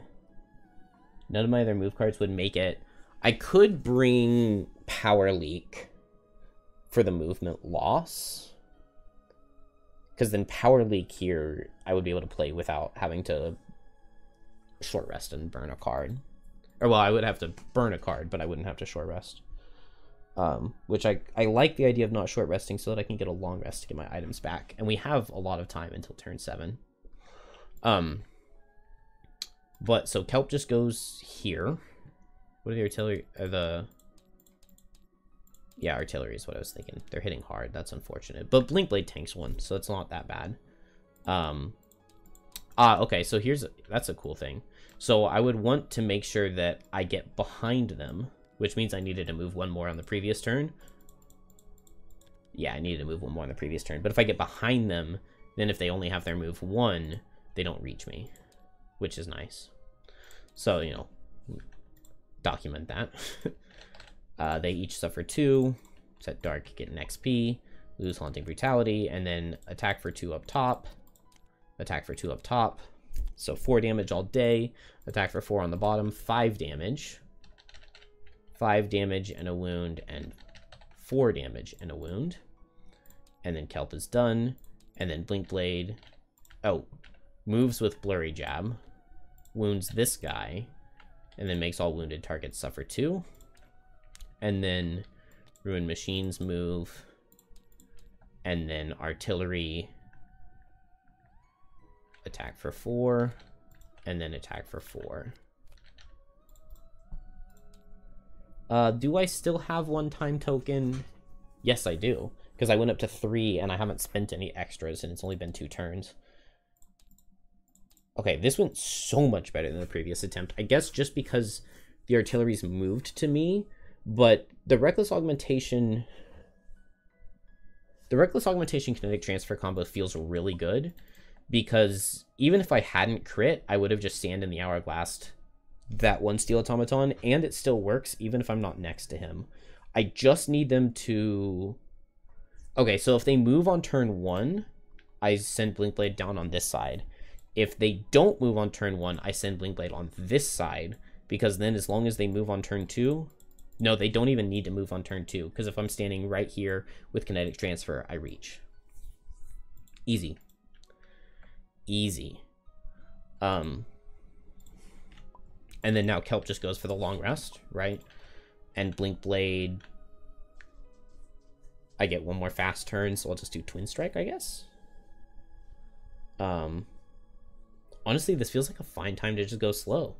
none of my other move cards would make it. I could bring Power Leak for the movement loss, because then Power Leak here I would be able to play without having to short rest and burn a card. Or well, I would have to burn a card, but I wouldn't have to short rest. Which I like the idea of not short resting so that I can get a long rest to get my items back. And we have a lot of time until turn 7. But so Kelp just goes here. What are the artillery? Yeah, artillery is what I was thinking. They're hitting hard. That's unfortunate. But Blink Blade tanks 1, so it's not that bad. Okay, so that's a cool thing. So I would want to make sure that I get behind them, which means I needed to move 1 more on the previous turn. Yeah, I needed to move 1 more on the previous turn. But if I get behind them, then if they only have their move 1, they don't reach me, which is nice. So, you know, document that. They each suffer 2. Set dark, get an XP. Lose Haunting Brutality, and then attack for 2 up top. Attack for 2 up top. So 4 damage all day. Attack for 4 on the bottom. 5 damage. 5 damage and a wound, and 4 damage and a wound. And then Kelp is done. And then Blink Blade. Oh, moves with Blurry Jab. Wounds this guy. And then makes all wounded targets suffer 2. And then Ruin Machines move. And then Artillery. Attack for 4. And then attack for 4. Do I still have 1 time token? Yes, I do. Because I went up to 3 and I haven't spent any extras and it's only been 2 turns. Okay, this went so much better than the previous attempt. I guess just because the artillery's moved to me, but the Reckless Augmentation... The Reckless Augmentation kinetic transfer combo feels really good, because even if I hadn't crit, I would have just Sand in the Hourglass that 1 Steel Automaton, and it still works even if I'm not next to him. I just need them to... Okay, so if they move on turn 1, I send Blink Blade down on this side. If they don't move on turn 1, I send Blink Blade on this side, because then as long as they move on turn 2... No, they don't even need to move on turn 2, because if I'm standing right here with Kinetic Transfer, I reach. Easy. Easy. And then now Kelp just goes for the long rest, right? And Blink Blade... I get 1 more fast turn, so I'll just do Twin Strike, I guess. Honestly, this feels like a fine time to just go slow.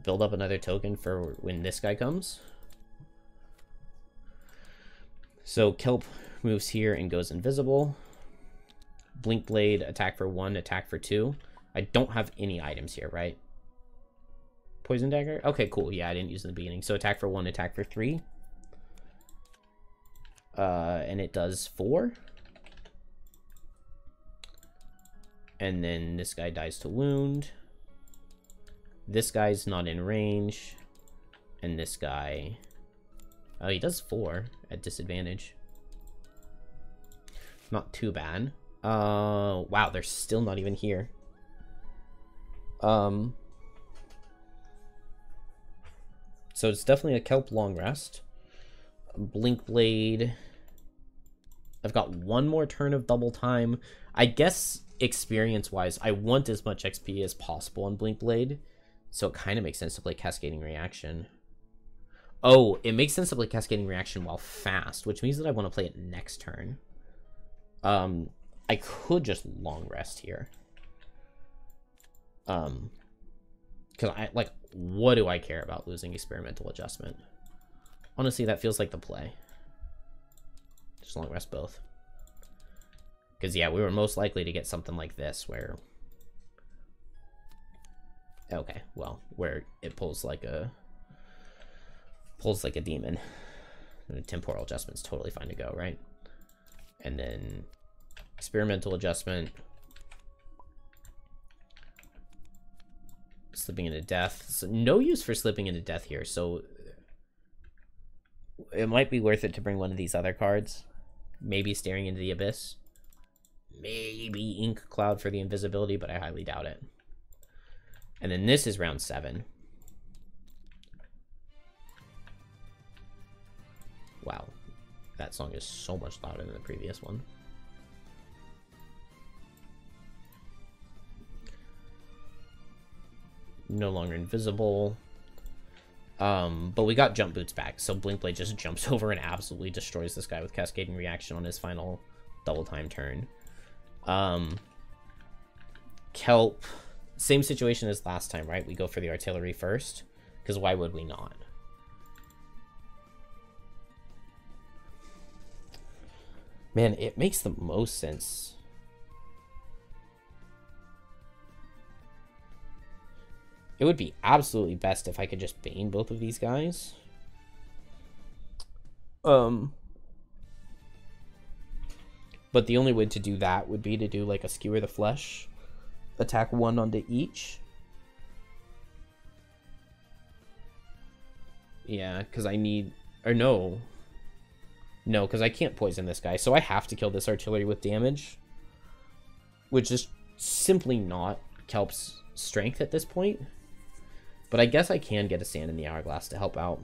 Build up another token for when this guy comes. So Kelp moves here and goes invisible. Blink Blade, attack for 1, attack for 2. I don't have any items here, right? Poison Dagger? Okay, cool. Yeah, I didn't use it in the beginning. So attack for 1, attack for 3. And it does 4. And then this guy dies to wound. This guy's not in range. And this guy... Oh, he does 4 at disadvantage. Not too bad. Wow, they're still not even here. So it's definitely a Kelp long rest. Blink Blade. I've got 1 more turn of double time. I guess experience-wise, I want as much XP as possible on Blink Blade. So it kind of makes sense to play Cascading Reaction. Oh, it makes sense to play Cascading Reaction while fast, which means that I want to play it next turn. I could just long rest here. Because what do I care about losing Experimental Adjustment? Honestly, that feels like the play. Just long rest both. Because, yeah, we were most likely to get something like this, where... Okay, well, where it pulls like a demon. And a temporal adjustment's totally fine to go, right? And then Experimental Adjustment. Slipping into death. So no use for slipping into death here, so it might be worth it to bring one of these other cards. Maybe Staring into the Abyss. Maybe Ink Cloud for the invisibility, but I highly doubt it. And then this is round 7. Wow. That song is so much louder than the previous one. No longer invisible. But we got Jump Boots back, so Blink Blade just jumps over and absolutely destroys this guy with Cascading Reaction on his final double time turn. Kelp, same situation as last time, right? We go for the artillery first, because why would we not? Man, it makes the most sense. It would be absolutely best if I could just Bane both of these guys. But the only way to do that would be to do like a Skewer the Flesh attack 1 onto each. Yeah, because I need... Or no. No, because I can't poison this guy, so I have to kill this artillery with damage. Which is simply not Kelp's strength at this point. But I guess I can get a sand in the hourglass to help out.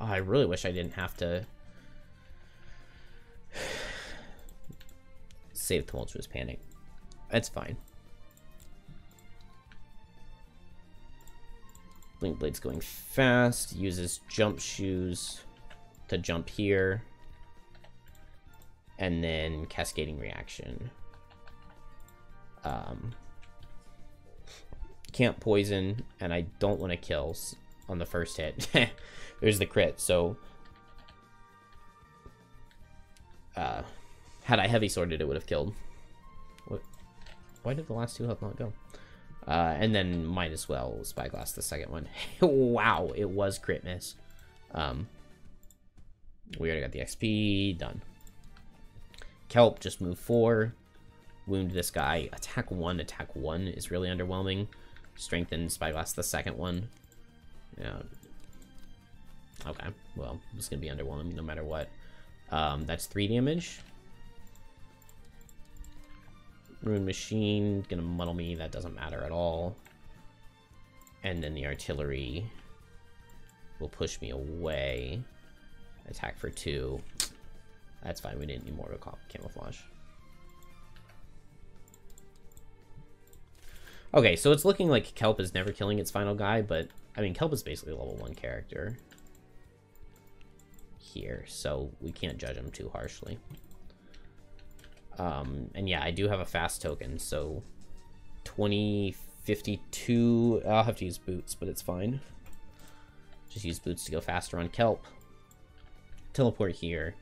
Oh, I really wish I didn't have to save Tumultuous Panic. That's fine. Blink Blade's going fast. Uses jump shoes to jump here. And then Cascading Reaction. Can't poison, and I don't want to kill on the first hit. There's the crit, so... had I heavy sworded, it would have killed. What? Why did the last 2 health not go? And then might as well Spyglass the second one. Wow, it was crit miss. We already got the XP, done. Kelp, just move 4. Wound this guy. Attack 1 is really underwhelming. Strengthen Spyglass the second one. Yeah. Okay, well, it's gonna be underwhelming no matter what. That's 3 damage. Rune Machine, gonna muddle me, that doesn't matter at all. And then the artillery will push me away. Attack for 2. That's fine, we didn't need more of a camouflage. Okay, so it's looking like Kelp is never killing its final guy, but, I mean, Kelp is basically a level 1 character here, so we can't judge him too harshly. And yeah, I do have a fast token, so 2052, I'll have to use boots, but it's fine. Just use boots to go faster on Kelp. Teleport here.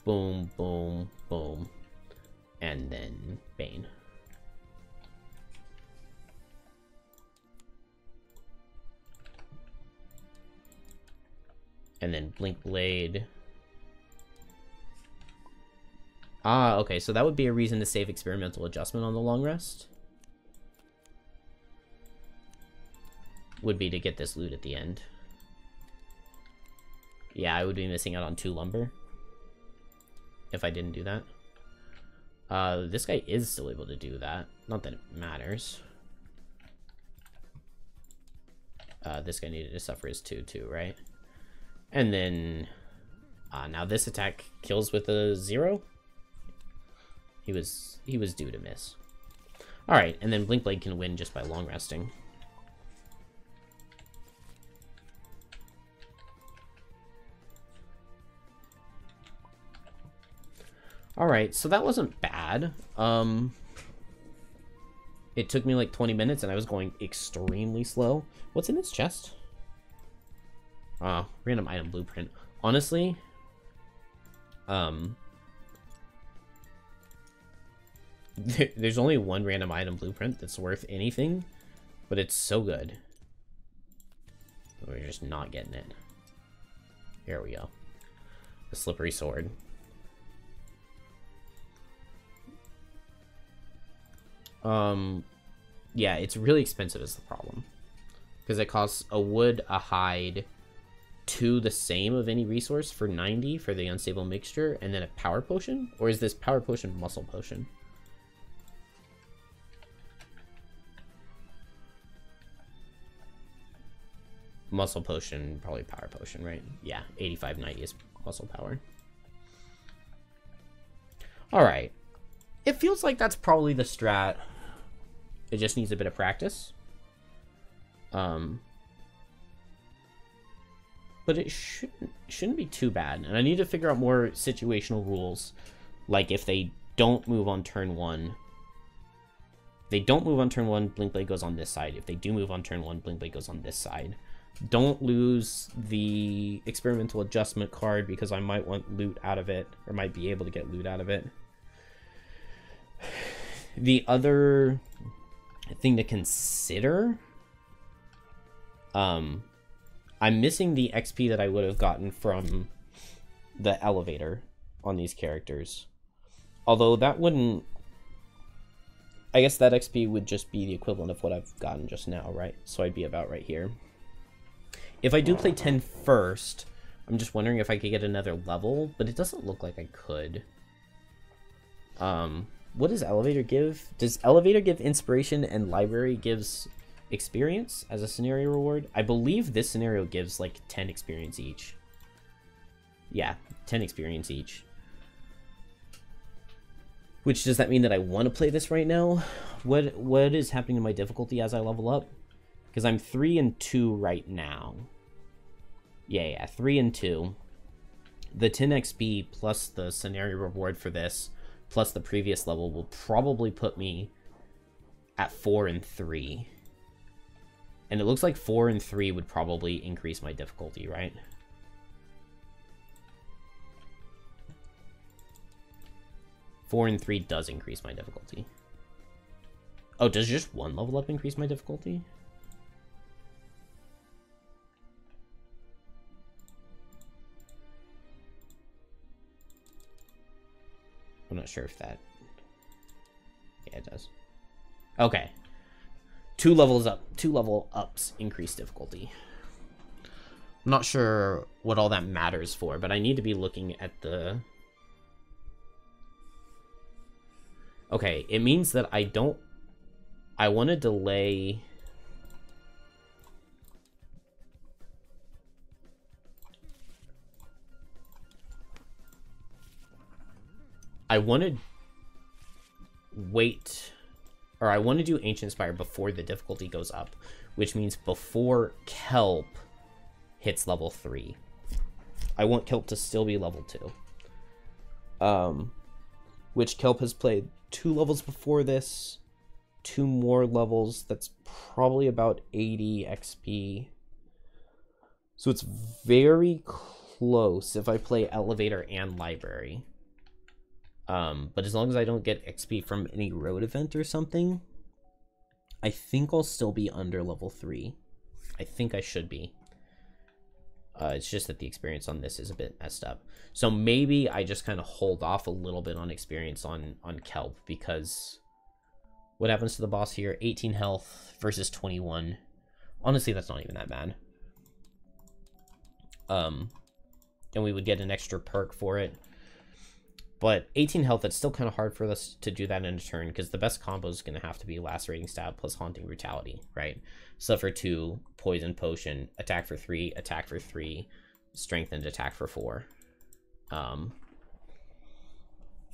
Boom, boom, boom. And then Bane. And then Blink Blade. Ah, okay, so that would be a reason to save Experimental Adjustment on the long rest. Would be to get this loot at the end. Yeah, I would be missing out on 2 lumber if I didn't do that. This guy is still able to do that. Not that it matters. This guy needed to suffer his 2 too, right? And then now this attack kills with a 0. He was due to miss. All right, and then Blink Blade can win just by long resting. All right, so that wasn't bad. It took me like 20 minutes, and I was going extremely slow. What's in this chest? Random item blueprint. Honestly, there's only one random item blueprint that's worth anything, but it's so good. We're just not getting it. Here we go. The slippery sword. Yeah, it's really expensive is the problem. Because it costs a wood, a hide, 2 the same of any resource for 90 for the unstable mixture, and then a power potion? Or is this power potion muscle potion? Muscle potion, probably power potion, right? Yeah, 8590 is muscle power. Alright. It feels like that's probably the strat. It just needs a bit of practice. But it shouldn't be too bad. And I need to figure out more situational rules. Like if they don't move on turn 1. If they don't move on turn 1, Blink Blade goes on this side. If they do move on turn 1, Blink Blade goes on this side. Don't lose the experimental adjustment card because I might want loot out of it. Or might be able to get loot out of it. The other thing to consider, I I'm missing the XP that I would have gotten from the elevator on these characters. Although that wouldn't... I guess that XP would just be the equivalent of what I've gotten just now, right? So I'd be about right here. If I do play 10 first, I'm just wondering if I could get another level, but it doesn't look like I could. What does Elevator give? Does Elevator give inspiration and Library gives experience as a scenario reward? I believe this scenario gives like 10 experience each. Yeah, 10 experience each. Which, does that mean that I want to play this right now? What is happening to my difficulty as I level up? Because I'm 3 and 2 right now. Yeah, 3 and 2. The 10 XP plus the scenario reward for this, plus the previous level, will probably put me at 4 and 3. And it looks like 4 and 3 would probably increase my difficulty, right? Four and 3 does increase my difficulty. Oh, does just one level up increase my difficulty? I'm not sure if that... Yeah, it does. Okay. 2 levels up. 2 level ups increase difficulty. I'm not sure what all that matters for, but I need to be looking at the... Okay, it means that I want to delay... I want to wait, or I want to do Ancient Spire before the difficulty goes up, which means before Kelp hits level 3. I want Kelp to still be level 2. Which Kelp has played 2 levels before this, 2 more levels. That's probably about 80 XP. So it's very close if I play Elevator and Library. But as long as I don't get XP from any road event or something, I think I'll still be under level 3. I think I should be. It's just that the experience on this is a bit messed up. So maybe I just kind of hold off a little bit on experience on Kelp, because what happens to the boss here? 18 health versus 21. Honestly, that's not even that bad. And we would get an extra perk for it. But 18 health, it's still kind of hard for us to do that in a turn, because the best combo is going to have to be Lacerating Stab plus Haunting Brutality, right? Suffer 2, Poison Potion, attack for 3, attack for 3, strengthened attack for 4.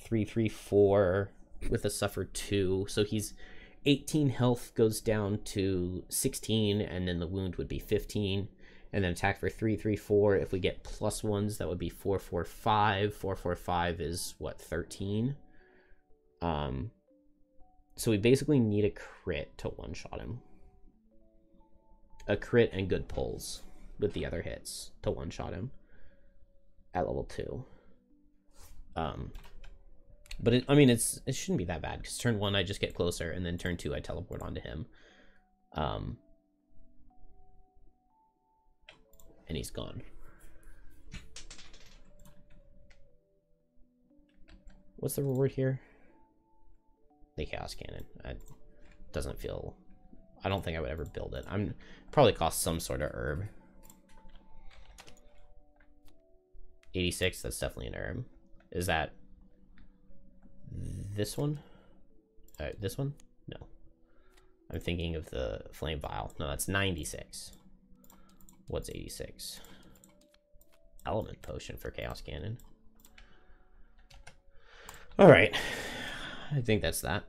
3, 3, 4 with a Suffer 2. So he's 18 health goes down to 16, and then the wound would be 15. And then attack for 3, 3, 4. If we get plus ones, that would be 4, 4, 5. 4, 4, 5 is, what, 13? So we basically need a crit to one-shot him. A crit and good pulls with the other hits to one-shot him at level 2. But, it shouldn't be that bad, because turn 1, I just get closer, and then turn 2, I teleport onto him. And he's gone. What's the reward here? The Chaos Cannon. Doesn't feel... I don't think I would ever build it. Probably cost some sort of herb. 86, that's definitely an herb. Is that this one? This one? No. I'm thinking of the Flame Vial. No, that's 96. What's 86? Element Potion for Chaos Cannon. Alright. I think that's that.